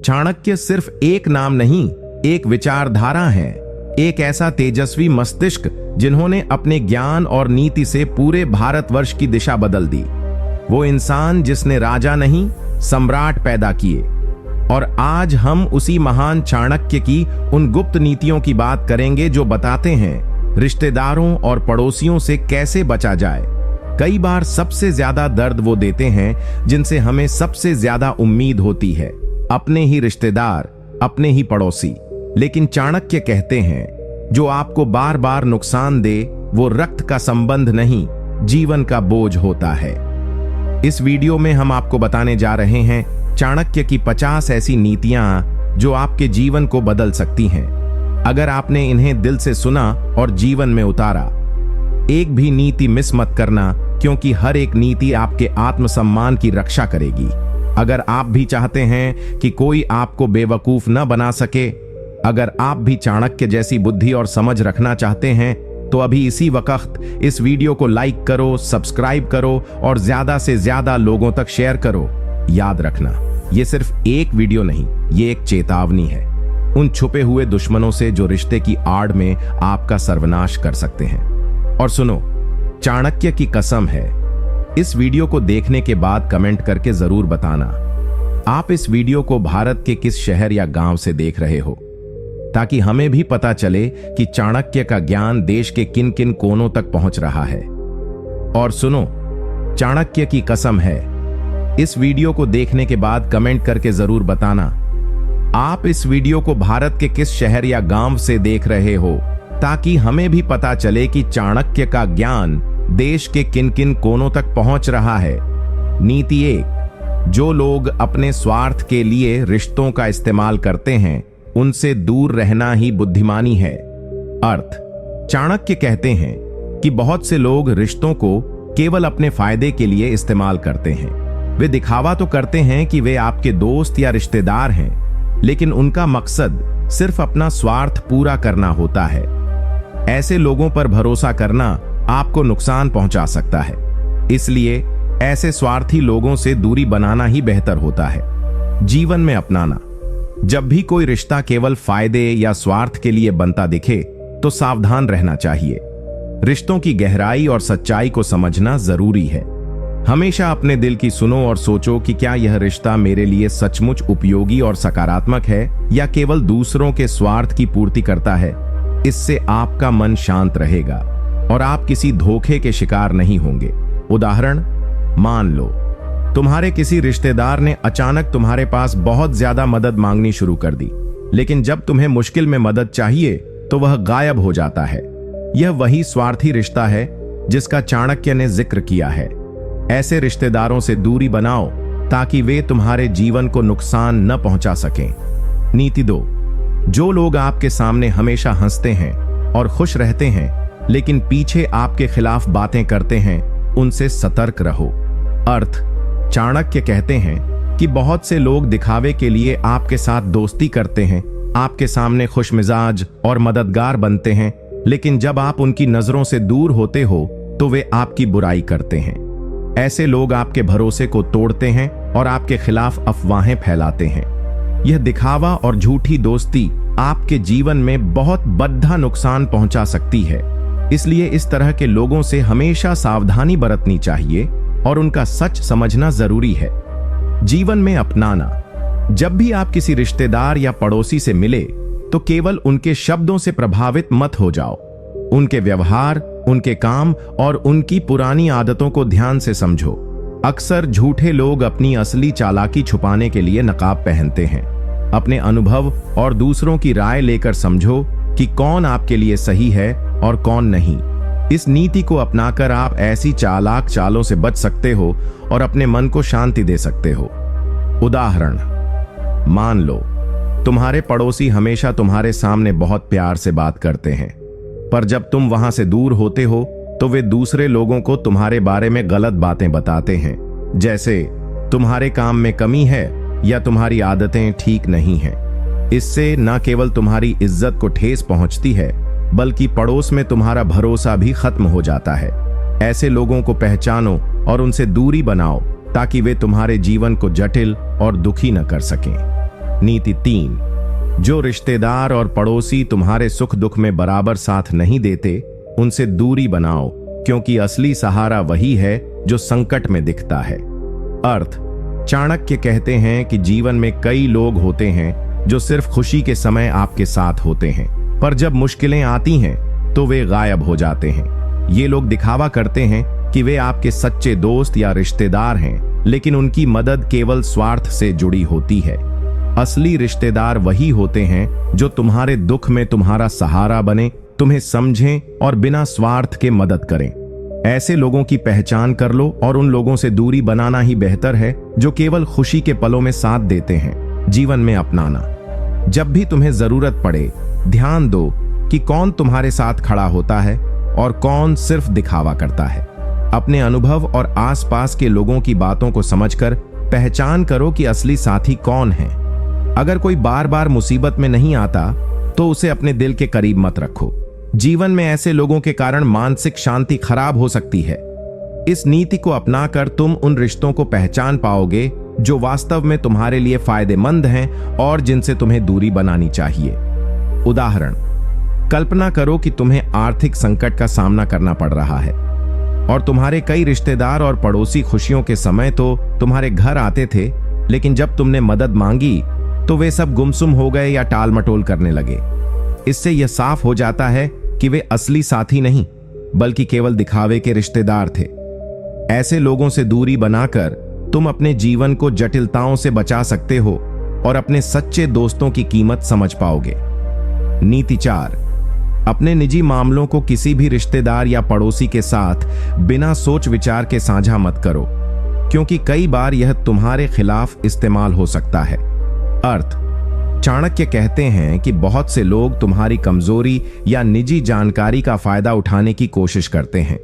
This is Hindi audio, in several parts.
चाणक्य सिर्फ एक नाम नहीं, एक विचारधारा है, एक ऐसा तेजस्वी मस्तिष्क जिन्होंने अपने ज्ञान और नीति से पूरे भारतवर्ष की दिशा बदल दी। वो इंसान जिसने राजा नहीं, सम्राट पैदा किए। और आज हम उसी महान चाणक्य की उन गुप्त नीतियों की बात करेंगे जो बताते हैं रिश्तेदारों और पड़ोसियों से कैसे बचा जाए। कई बार सबसे ज्यादा दर्द वो देते हैं जिनसे हमें सबसे ज्यादा उम्मीद होती है, अपने ही रिश्तेदार, अपने ही पड़ोसी। लेकिन चाणक्य कहते हैं जो आपको बार बार नुकसान दे वो रक्त का संबंध नहीं, जीवन का बोझ होता है। इस वीडियो में हम आपको बताने जा रहे हैं चाणक्य की 50 ऐसी नीतियां जो आपके जीवन को बदल सकती हैं अगर आपने इन्हें दिल से सुना और जीवन में उतारा। एक भी नीति मिस मत करना, क्योंकि हर एक नीति आपके आत्मसम्मान की रक्षा करेगी। अगर आप भी चाहते हैं कि कोई आपको बेवकूफ न बना सके, अगर आप भी चाणक्य जैसी बुद्धि और समझ रखना चाहते हैं, तो अभी इसी वक्त इस वीडियो को लाइक करो, सब्सक्राइब करो और ज्यादा से ज्यादा लोगों तक शेयर करो। याद रखना, ये सिर्फ एक वीडियो नहीं, ये एक चेतावनी है उन छुपे हुए दुश्मनों से जो रिश्ते की आड़ में आपका सर्वनाश कर सकते हैं। और सुनो, चाणक्य की कसम है, इस वीडियो को देखने के बाद कमेंट करके जरूर बताना आप इस वीडियो को भारत के किस शहर या गांव से देख रहे हो, ताकि हमें भी पता चले कि चाणक्य का ज्ञान देश के किन किन कोनों तक पहुंच रहा है। और सुनो, चाणक्य की कसम है, इस वीडियो को देखने के बाद कमेंट करके जरूर बताना आप इस वीडियो को भारत के किस शहर या गांव से देख रहे हो, ताकि हमें भी पता चले कि चाणक्य का ज्ञान देश के किन किन कोनों तक पहुंच रहा है। नीति 1, जो लोग अपने स्वार्थ के लिए रिश्तों का इस्तेमाल करते हैं उनसे दूर रहना ही बुद्धिमानी है। अर्थ, चाणक्य कहते हैं कि बहुत से लोग रिश्तों को केवल अपने फायदे के लिए इस्तेमाल करते हैं। वे दिखावा तो करते हैं कि वे आपके दोस्त या रिश्तेदार हैं, लेकिन उनका मकसद सिर्फ अपना स्वार्थ पूरा करना होता है। ऐसे लोगों पर भरोसा करना आपको नुकसान पहुंचा सकता है, इसलिए ऐसे स्वार्थी लोगों से दूरी बनाना ही बेहतर होता है। जीवन में अपनाना, जब भी कोई रिश्ता केवल फायदे या स्वार्थ के लिए बनता दिखे तो सावधान रहना चाहिए। रिश्तों की गहराई और सच्चाई को समझना जरूरी है। हमेशा अपने दिल की सुनो और सोचो कि क्या यह रिश्ता मेरे लिए सचमुच उपयोगी और सकारात्मक है या केवल दूसरों के स्वार्थ की पूर्ति करता है। इससे आपका मन शांत रहेगा और आप किसी धोखे के शिकार नहीं होंगे। उदाहरण, मान लो तुम्हारे किसी रिश्तेदार ने अचानक तुम्हारे पास बहुत ज्यादा मदद मांगनी शुरू कर दी, लेकिन जब तुम्हें मुश्किल में मदद चाहिए तो वह गायब हो जाता है। यह वही स्वार्थी रिश्ता है जिसका चाणक्य ने जिक्र किया है। ऐसे रिश्तेदारों से दूरी बनाओ ताकि वे तुम्हारे जीवन को नुकसान न पहुंचा सकें। नीति 2, जो लोग आपके सामने हमेशा हंसते हैं और खुश रहते हैं लेकिन पीछे आपके खिलाफ बातें करते हैं, उनसे सतर्क रहो। अर्थ, चाणक्य कहते हैं कि बहुत से लोग दिखावे के लिए आपके साथ दोस्ती करते हैं, आपके सामने खुशमिजाज और मददगार बनते हैं, लेकिन जब आप उनकी नजरों से दूर होते हो तो वे आपकी बुराई करते हैं। ऐसे लोग आपके भरोसे को तोड़ते हैं और आपके खिलाफ अफवाहें फैलाते हैं। यह दिखावा और झूठी दोस्ती आपके जीवन में बहुत बड़ा नुकसान पहुंचा सकती है। इसलिए इस तरह के लोगों से हमेशा सावधानी बरतनी चाहिए और उनका सच समझना जरूरी है। जीवन में अपनाना, जब भी आप किसी रिश्तेदार या पड़ोसी से मिले तो केवल उनके शब्दों से प्रभावित मत हो जाओ। उनके व्यवहार, उनके काम और उनकी पुरानी आदतों को ध्यान से समझो। अक्सर झूठे लोग अपनी असली चालाकी छुपाने के लिए नकाब पहनते हैं। अपने अनुभव और दूसरों की राय लेकर समझो कि कौन आपके लिए सही है और कौन नहीं। इस नीति को अपनाकर आप ऐसी चालाक चालों से बच सकते हो और अपने मन को शांति दे सकते हो। उदाहरण, मान लो तुम्हारे पड़ोसी हमेशा तुम्हारे सामने बहुत प्यार से बात करते हैं, पर जब तुम वहां से दूर होते हो तो वे दूसरे लोगों को तुम्हारे बारे में गलत बातें बताते हैं, जैसे तुम्हारे काम में कमी है या तुम्हारी आदतें ठीक नहीं हैं। इससे न केवल तुम्हारी इज्जत को ठेस पहुंचती है, बल्कि पड़ोस में तुम्हारा भरोसा भी खत्म हो जाता है। ऐसे लोगों को पहचानो और उनसे दूरी बनाओ ताकि वे तुम्हारे जीवन को जटिल और दुखी न कर सकें। नीति 3, जो रिश्तेदार और पड़ोसी तुम्हारे सुख दुख में बराबर साथ नहीं देते, उनसे दूरी बनाओ, क्योंकि असली सहारा वही है जो संकट में दिखता है। अर्थ, चाणक्य कहते हैं कि जीवन में कई लोग होते हैं जो सिर्फ खुशी के समय आपके साथ होते हैं, पर जब मुश्किलें आती हैं तो वे गायब हो जाते हैं। ये लोग दिखावा करते हैं कि वे आपके सच्चे दोस्त या रिश्तेदार हैं, लेकिन उनकी मदद केवल स्वार्थ से जुड़ी होती है। असली रिश्तेदार वही होते हैं जो तुम्हारे दुख में तुम्हारा सहारा बने, तुम्हें समझें और बिना स्वार्थ के मदद करें। ऐसे लोगों की पहचान कर लो और उन लोगों से दूरी बनाना ही बेहतर है जो केवल खुशी के पलों में साथ देते हैं। जीवन में अपनाना, जब भी तुम्हें जरूरत पड़े, ध्यान दो कि कौन तुम्हारे साथ खड़ा होता है और कौन सिर्फ दिखावा करता है। अपने अनुभव और आसपास के लोगों की बातों को समझकर पहचान करो कि असली साथी कौन है। अगर कोई बार बार मुसीबत में नहीं आता तो उसे अपने दिल के करीब मत रखो। जीवन में ऐसे लोगों के कारण मानसिक शांति खराब हो सकती है। इस नीति को अपनाकर तुम उन रिश्तों को पहचान पाओगे जो वास्तव में तुम्हारे लिए फायदेमंद हैं और जिनसे तुम्हें दूरी बनानी चाहिए। उदाहरण, कल्पना करो कि तुम्हें आर्थिक संकट का सामना करना पड़ रहा है और तुम्हारे कई रिश्तेदार और पड़ोसी खुशियों के समय तो तुम्हारे घर आते थे, लेकिन जब तुमने मदद मांगी तो वे सब गुमसुम हो गए या टाल मटोल करने लगे। इससे यह साफ हो जाता है कि वे असली साथी नहीं बल्कि केवल दिखावे के रिश्तेदार थे। ऐसे लोगों से दूरी बनाकर तुम अपने जीवन को जटिलताओं से बचा सकते हो और अपने सच्चे दोस्तों की कीमत समझ पाओगे। नीति 4, अपने निजी मामलों को किसी भी रिश्तेदार या पड़ोसी के साथ बिना सोच विचार के साझा मत करो, क्योंकि कई बार यह तुम्हारे खिलाफ इस्तेमाल हो सकता है। अर्थ, चाणक्य कहते हैं कि बहुत से लोग तुम्हारी कमजोरी या निजी जानकारी का फायदा उठाने की कोशिश करते हैं।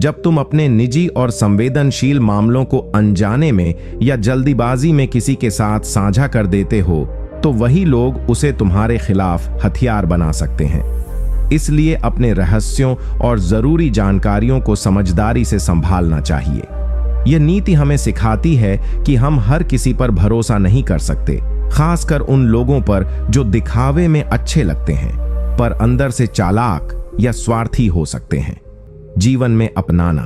जब तुम अपने निजी और संवेदनशील मामलों को अनजाने में या जल्दीबाजी में किसी के साथ साझा कर देते हो, तो वही लोग उसे तुम्हारे खिलाफ हथियार बना सकते हैं। इसलिए अपने रहस्यों और जरूरी जानकारियों को समझदारी से संभालना चाहिए। यह नीति हमें सिखाती है कि हम हर किसी पर भरोसा नहीं कर सकते, खासकर उन लोगों पर जो दिखावे में अच्छे लगते हैं पर अंदर से चालाक या स्वार्थी हो सकते हैं। जीवन में अपनाना,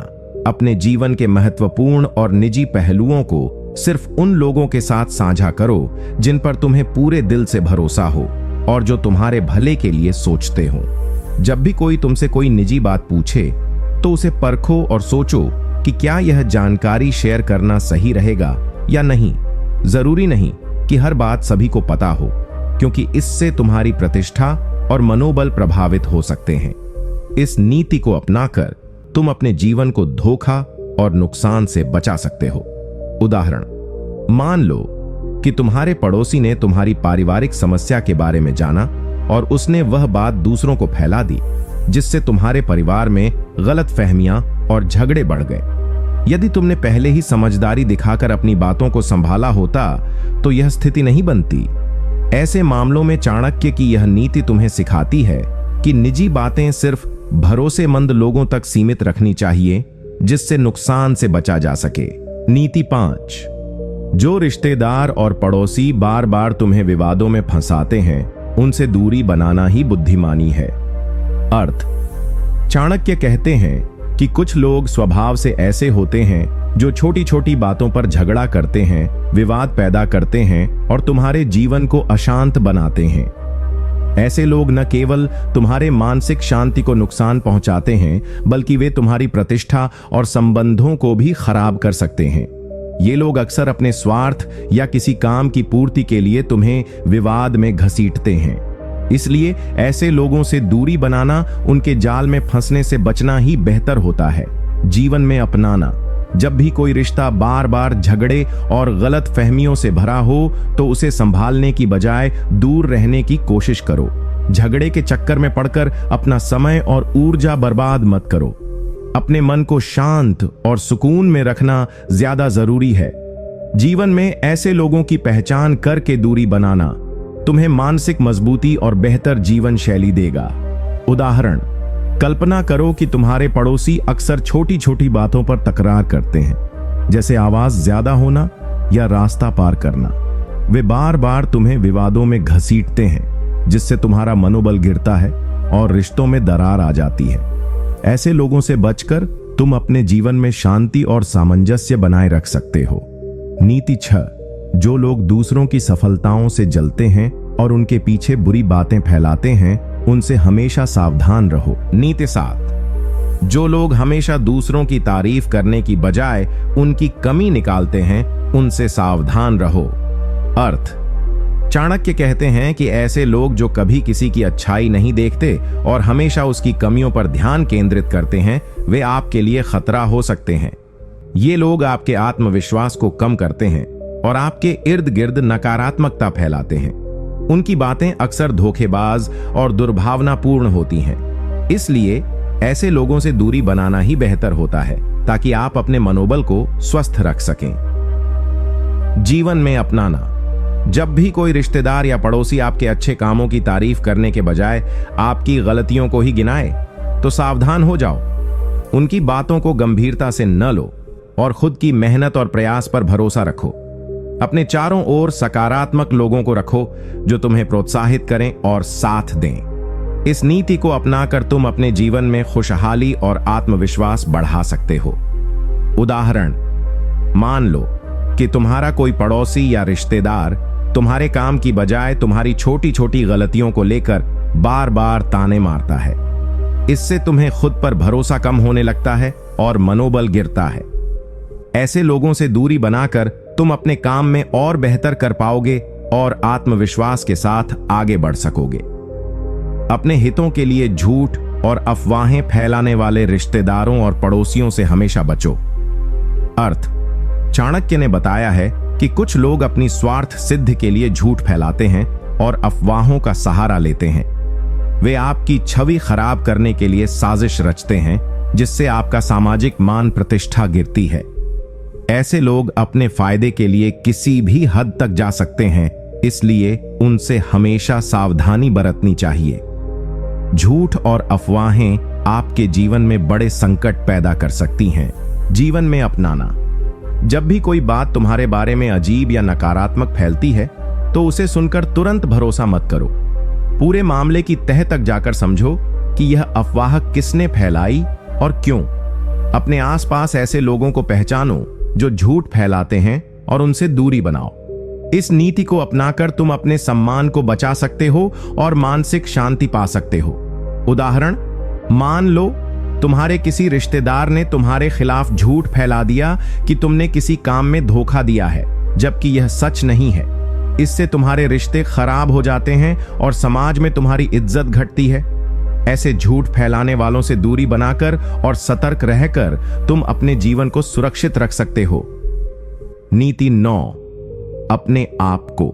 अपने जीवन के महत्वपूर्ण और निजी पहलुओं को सिर्फ उन लोगों के साथ साझा करो जिन पर तुम्हें पूरे दिल से भरोसा हो और जो तुम्हारे भले के लिए सोचते हो। जब भी कोई तुमसे कोई निजी बात पूछे तो उसे परखो और सोचो कि क्या यह जानकारी शेयर करना सही रहेगा या नहीं। जरूरी नहीं कि हर बात सभी को पता हो, क्योंकि इससे तुम्हारी प्रतिष्ठा और मनोबल प्रभावित हो सकते हैं। इस नीति को अपनाकर तुम अपने जीवन को धोखा और नुकसान से बचा सकते हो। उदाहरण, मान लो कि तुम्हारे पड़ोसी ने तुम्हारी पारिवारिक समस्या के बारे में जाना और उसने वह बात दूसरों को फैला दी, जिससे तुम्हारे परिवार में गलतफहमियां और झगड़े बढ़ गए। यदि तुमने पहले ही समझदारी दिखाकर अपनी बातों को संभाला होता तो यह स्थिति नहीं बनती। ऐसे मामलों में चाणक्य की यह नीति तुम्हें सिखाती है कि निजी बातें सिर्फ भरोसेमंद लोगों तक सीमित रखनी चाहिए, जिससे नुकसान से बचा जा सके। नीति 5, जो रिश्तेदार और पड़ोसी बार बार तुम्हें विवादों में फंसाते हैं, उनसे दूरी बनाना ही बुद्धिमानी है। अर्थ, चाणक्य कहते हैं कि कुछ लोग स्वभाव से ऐसे होते हैं जो छोटी छोटी बातों पर झगड़ा करते हैं, विवाद पैदा करते हैं और तुम्हारे जीवन को अशांत बनाते हैं। ऐसे लोग न केवल तुम्हारे मानसिक शांति को नुकसान पहुंचाते हैं, बल्कि वे तुम्हारी प्रतिष्ठा और संबंधों को भी खराब कर सकते हैं। ये लोग अक्सर अपने स्वार्थ या किसी काम की पूर्ति के लिए तुम्हें विवाद में घसीटते हैं। इसलिए ऐसे लोगों से दूरी बनाना, उनके जाल में फंसने से बचना ही बेहतर होता है। जीवन में अपनाना, जब भी कोई रिश्ता बार बार झगड़े और गलत फहमियों से भरा हो तो उसे संभालने की बजाय दूर रहने की कोशिश करो। झगड़े के चक्कर में पड़कर अपना समय और ऊर्जा बर्बाद मत करो। अपने मन को शांत और सुकून में रखना ज्यादा जरूरी है। जीवन में ऐसे लोगों की पहचान करके दूरी बनाना तुम्हें मानसिक मजबूती और बेहतर जीवन शैली देगा। उदाहरण, कल्पना करो कि तुम्हारे पड़ोसी अक्सर छोटी छोटी बातों पर तकरार करते हैं, जैसे आवाज ज्यादा होना या रास्ता पार करना। वे बार बार तुम्हें विवादों में घसीटते हैं, जिससे तुम्हारा मनोबल गिरता है और रिश्तों में दरार आ जाती है। ऐसे लोगों से बचकर तुम अपने जीवन में शांति और सामंजस्य बनाए रख सकते हो। नीति 6, जो लोग दूसरों की सफलताओं से जलते हैं और उनके पीछे बुरी बातें फैलाते हैं, उनसे हमेशा सावधान रहो। नीति 7, जो लोग हमेशा दूसरों की तारीफ करने की बजाय उनकी कमी निकालते हैं, उनसे सावधान रहो। अर्थ, चाणक्य कहते हैं कि ऐसे लोग जो कभी किसी की अच्छाई नहीं देखते और हमेशा उसकी कमियों पर ध्यान केंद्रित करते हैं, वे आपके लिए खतरा हो सकते हैं। ये लोग आपके आत्मविश्वास को कम करते हैं और आपके इर्द गिर्द नकारात्मकता फैलाते हैं। उनकी बातें अक्सर धोखेबाज और दुर्भावनापूर्ण होती हैं। इसलिए ऐसे लोगों से दूरी बनाना ही बेहतर होता है, ताकि आप अपने मनोबल को स्वस्थ रख सकें। जीवन में अपनाना, जब भी कोई रिश्तेदार या पड़ोसी आपके अच्छे कामों की तारीफ करने के बजाय आपकी गलतियों को ही गिनाए, तो सावधान हो जाओ। उनकी बातों को गंभीरता से न लो और खुद की मेहनत और प्रयास पर भरोसा रखो। अपने चारों ओर सकारात्मक लोगों को रखो जो तुम्हें प्रोत्साहित करें और साथ दें। इस नीति को अपनाकर तुम अपने जीवन में खुशहाली और आत्मविश्वास बढ़ा सकते हो। उदाहरण, मान लो कि तुम्हारा कोई पड़ोसी या रिश्तेदार तुम्हारे काम की बजाय तुम्हारी छोटी छोटी गलतियों को लेकर बार बार ताने मारता है। इससे तुम्हें खुद पर भरोसा कम होने लगता है और मनोबल गिरता है। ऐसे लोगों से दूरी बनाकर तुम अपने काम में और बेहतर कर पाओगे और आत्मविश्वास के साथ आगे बढ़ सकोगे। अपने हितों के लिए झूठ और अफवाहें फैलाने वाले रिश्तेदारों और पड़ोसियों से हमेशा बचो। अर्थ, चाणक्य ने बताया है कि कुछ लोग अपनी स्वार्थ सिद्धि के लिए झूठ फैलाते हैं और अफवाहों का सहारा लेते हैं। वे आपकी छवि खराब करने के लिए साजिश रचते हैं, जिससे आपका सामाजिक मान प्रतिष्ठा गिरती है। ऐसे लोग अपने फायदे के लिए किसी भी हद तक जा सकते हैं, इसलिए उनसे हमेशा सावधानी बरतनी चाहिए। झूठ और अफवाहें आपके जीवन में बड़े संकट पैदा कर सकती हैं। जीवन में अपनाना, जब भी कोई बात तुम्हारे बारे में अजीब या नकारात्मक फैलती है, तो उसे सुनकर तुरंत भरोसा मत करो। पूरे मामले की तह तक जाकर समझो कि यह अफवाह किसने फैलाई और क्यों। अपने आसपास ऐसे लोगों को पहचानो जो झूठ फैलाते हैं और उनसे दूरी बनाओ। इस नीति को अपनाकर तुम अपने सम्मान को बचा सकते हो और मानसिक शांति पा सकते हो। उदाहरण, मान लो तुम्हारे किसी रिश्तेदार ने तुम्हारे खिलाफ झूठ फैला दिया कि तुमने किसी काम में धोखा दिया है, जबकि यह सच नहीं है। इससे तुम्हारे रिश्ते खराब हो जाते हैं और समाज में तुम्हारी इज्जत घटती है। ऐसे झूठ फैलाने वालों से दूरी बनाकर और सतर्क रहकर तुम अपने जीवन को सुरक्षित रख सकते हो। नीति 9, अपने आप को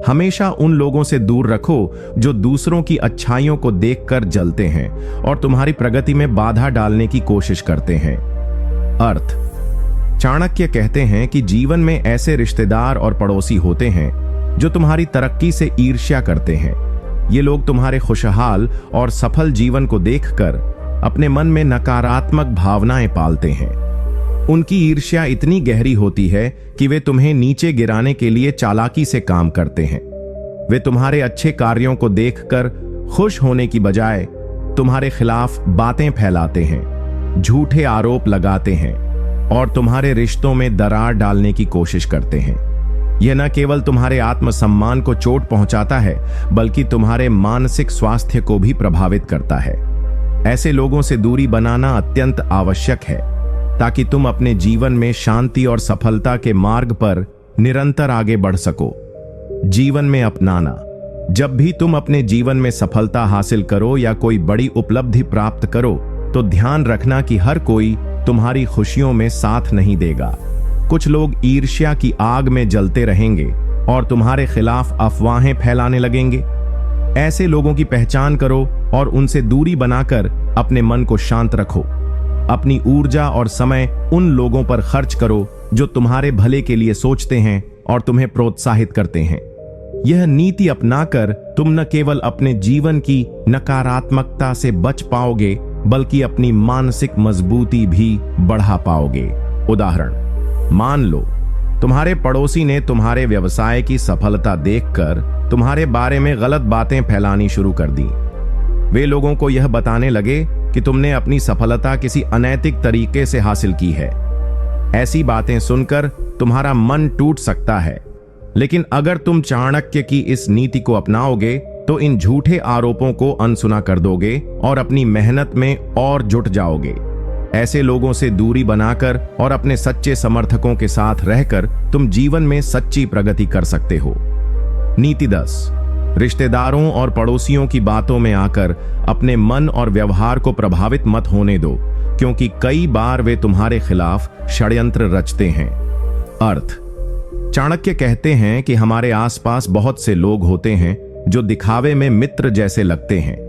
हमेशा उन लोगों से दूर रखो जो दूसरों की अच्छाइयों को देखकर जलते हैं और तुम्हारी प्रगति में बाधा डालने की कोशिश करते हैं। अर्थ, चाणक्य कहते हैं कि जीवन में ऐसे रिश्तेदार और पड़ोसी होते हैं जो तुम्हारी तरक्की से ईर्ष्या करते हैं। ये लोग तुम्हारे खुशहाल और सफल जीवन को देखकर अपने मन में नकारात्मक भावनाएं पालते हैं। उनकी ईर्ष्या इतनी गहरी होती है कि वे तुम्हें नीचे गिराने के लिए चालाकी से काम करते हैं। वे तुम्हारे अच्छे कार्यों को देखकर खुश होने की बजाय तुम्हारे खिलाफ बातें फैलाते हैं, झूठे आरोप लगाते हैं और तुम्हारे रिश्तों में दरार डालने की कोशिश करते हैं। यह न केवल तुम्हारे आत्मसम्मान को चोट पहुंचाता है, बल्कि तुम्हारे मानसिक स्वास्थ्य को भी प्रभावित करता है। ऐसे लोगों से दूरी बनाना अत्यंत आवश्यक है, ताकि तुम अपने जीवन में शांति और सफलता के मार्ग पर निरंतर आगे बढ़ सको। जीवन में अपनाना, जब भी तुम अपने जीवन में सफलता हासिल करो या कोई बड़ी उपलब्धि प्राप्त करो, तो ध्यान रखना कि हर कोई तुम्हारी खुशियों में साथ नहीं देगा। कुछ लोग ईर्ष्या की आग में जलते रहेंगे और तुम्हारे खिलाफ अफवाहें फैलाने लगेंगे। ऐसे लोगों की पहचान करो और उनसे दूरी बनाकर अपने मन को शांत रखो। अपनी ऊर्जा और समय उन लोगों पर खर्च करो जो तुम्हारे भले के लिए सोचते हैं और तुम्हें प्रोत्साहित करते हैं। यह नीति अपनाकर तुम न केवल अपने जीवन की नकारात्मकता से बच पाओगे, बल्कि अपनी मानसिक मजबूती भी बढ़ा पाओगे। उदाहरण, मान लो तुम्हारे पड़ोसी ने तुम्हारे व्यवसाय की सफलता देखकर तुम्हारे बारे में गलत बातें फैलानी शुरू कर दी। वे लोगों को यह बताने लगे कि तुमने अपनी सफलता किसी अनैतिक तरीके से हासिल की है। ऐसी बातें सुनकर तुम्हारा मन टूट सकता है, लेकिन अगर तुम चाणक्य की इस नीति को अपनाओगे तो इन झूठे आरोपों को अनसुना कर दोगे और अपनी मेहनत में और जुट जाओगे। ऐसे लोगों से दूरी बनाकर और अपने सच्चे समर्थकों के साथ रहकर तुम जीवन में सच्ची प्रगति कर सकते हो। नीति 10, रिश्तेदारों और पड़ोसियों की बातों में आकर अपने मन और व्यवहार को प्रभावित मत होने दो, क्योंकि कई बार वे तुम्हारे खिलाफ षड्यंत्र रचते हैं। अर्थ: चाणक्य कहते हैं कि हमारे आसपास बहुत से लोग होते हैं जो दिखावे में मित्र जैसे लगते हैं,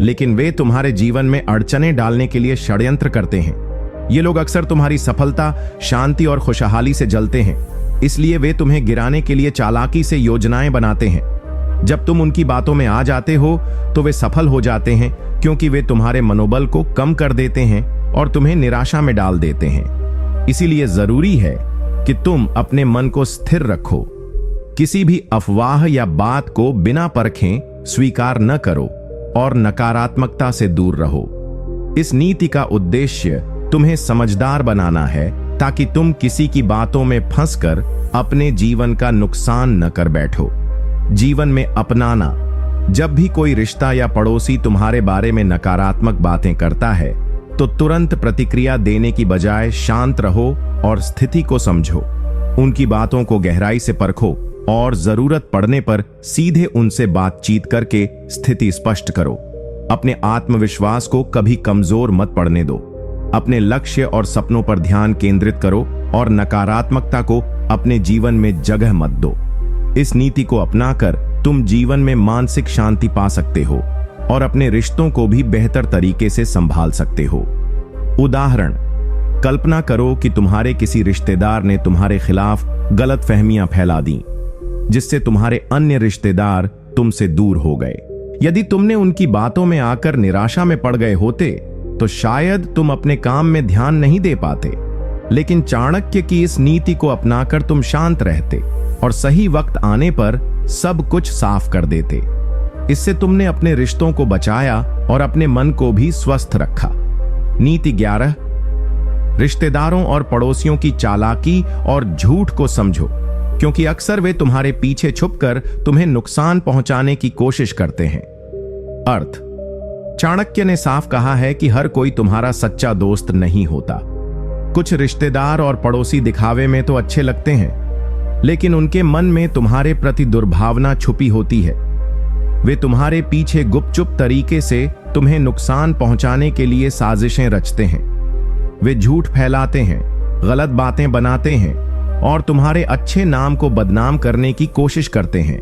लेकिन वे तुम्हारे जीवन में अड़चनें डालने के लिए षड्यंत्र करते हैं। ये लोग अक्सर तुम्हारी सफलता, शांति और खुशहाली से जलते हैं, इसलिए वे तुम्हें गिराने के लिए चालाकी से योजनाएं बनाते हैं। जब तुम उनकी बातों में आ जाते हो तो वे सफल हो जाते हैं, क्योंकि वे तुम्हारे मनोबल को कम कर देते हैं और तुम्हें निराशा में डाल देते हैं। इसीलिए जरूरी है कि तुम अपने मन को स्थिर रखो। किसी भी अफवाह या बात को बिना परखें स्वीकार न करो और नकारात्मकता से दूर रहो। इस नीति का उद्देश्य तुम्हें समझदार बनाना है, ताकि तुम किसी की बातों में फंसकर अपने जीवन का नुकसान न कर बैठो। जीवन में अपनाना: जब भी कोई रिश्ता या पड़ोसी तुम्हारे बारे में नकारात्मक बातें करता है तो तुरंत प्रतिक्रिया देने की बजाय शांत रहो और स्थिति को समझो। उनकी बातों को गहराई से परखो और जरूरत पड़ने पर सीधे उनसे बातचीत करके स्थिति स्पष्ट करो। अपने आत्मविश्वास को कभी कमजोर मत पड़ने दो। अपने लक्ष्य और सपनों पर ध्यान केंद्रित करो और नकारात्मकता को अपने जीवन में जगह मत दो। इस नीति को अपनाकर तुम जीवन में मानसिक शांति पा सकते हो और अपने रिश्तों को भी बेहतर तरीके से संभाल सकते हो। उदाहरण: कल्पना करो कि तुम्हारे किसी रिश्तेदार ने तुम्हारे खिलाफ गलतफहमियां फैला दी, जिससे तुम्हारे अन्य रिश्तेदार तुमसे दूर हो गए। यदि तुमने उनकी बातों में आकर निराशा में पड़ गए होते तो शायद तुम अपने काम में ध्यान नहीं दे पाते, लेकिन चाणक्य की इस नीति को अपनाकर तुम शांत रहते और सही वक्त आने पर सब कुछ साफ कर देते। इससे तुमने अपने रिश्तों को बचाया और अपने मन को भी स्वस्थ रखा। नीति 11, रिश्तेदारों और पड़ोसियों की चालाकी और झूठ को समझो, क्योंकि अक्सर वे तुम्हारे पीछे छुपकर तुम्हें नुकसान पहुंचाने की कोशिश करते हैं। अर्थ: चाणक्य ने साफ कहा है कि हर कोई तुम्हारा सच्चा दोस्त नहीं होता। कुछ रिश्तेदार और पड़ोसी दिखावे में तो अच्छे लगते हैं, लेकिन उनके मन में तुम्हारे प्रति दुर्भावना छुपी होती है। वे तुम्हारे पीछे गुपचुप तरीके से तुम्हें नुकसान पहुंचाने के लिए साजिशें रचते हैं। वे झूठ फैलाते हैं, गलत बातें बनाते हैं और तुम्हारे अच्छे नाम को बदनाम करने की कोशिश करते हैं।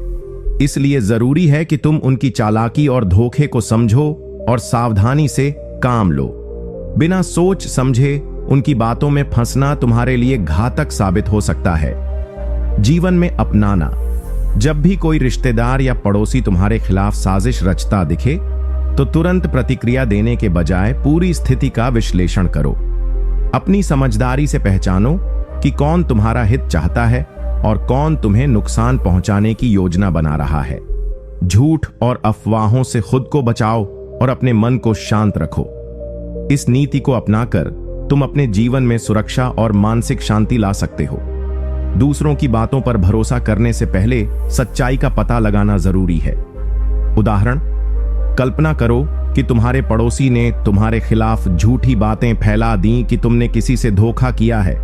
इसलिए जरूरी है कि तुम उनकी चालाकी और धोखे को समझो और सावधानी से काम लो। बिना सोच समझे उनकी बातों में फंसना तुम्हारे लिए घातक साबित हो सकता है। जीवन में अपनाना: जब भी कोई रिश्तेदार या पड़ोसी तुम्हारे खिलाफ साजिश रचता दिखे तो तुरंत प्रतिक्रिया देने के बजाय पूरी स्थिति का विश्लेषण करो। अपनी समझदारी से पहचानो कि कौन तुम्हारा हित चाहता है और कौन तुम्हें नुकसान पहुंचाने की योजना बना रहा है। झूठ और अफवाहों से खुद को बचाओ और अपने मन को शांत रखो। इस नीति को अपनाकर तुम अपने जीवन में सुरक्षा और मानसिक शांति ला सकते हो। दूसरों की बातों पर भरोसा करने से पहले सच्चाई का पता लगाना जरूरी है। उदाहरण: कल्पना करो कि तुम्हारे पड़ोसी ने तुम्हारे खिलाफ झूठी बातें फैला दी कि तुमने किसी से धोखा किया है।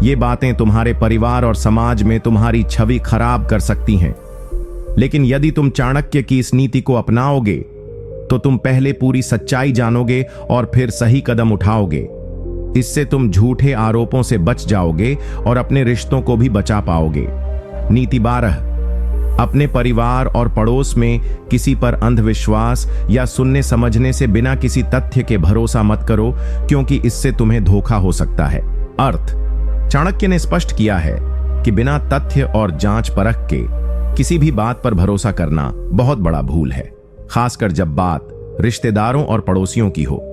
ये बातें तुम्हारे परिवार और समाज में तुम्हारी छवि खराब कर सकती हैं। लेकिन यदि तुम चाणक्य की इस नीति को अपनाओगे तो तुम पहले पूरी सच्चाई जानोगे और फिर सही कदम उठाओगे। इससे तुम झूठे आरोपों से बच जाओगे और अपने रिश्तों को भी बचा पाओगे। नीति 12, अपने परिवार और पड़ोस में किसी पर अंधविश्वास या सुनने समझने से बिना किसी तथ्य के भरोसा मत करो, क्योंकि इससे तुम्हें धोखा हो सकता है। अर्थ: चाणक्य ने स्पष्ट किया है कि बिना तथ्य और जांच परख के किसी भी बात पर भरोसा करना बहुत बड़ा भूल है, खासकर जब बात रिश्तेदारों और पड़ोसियों की हो,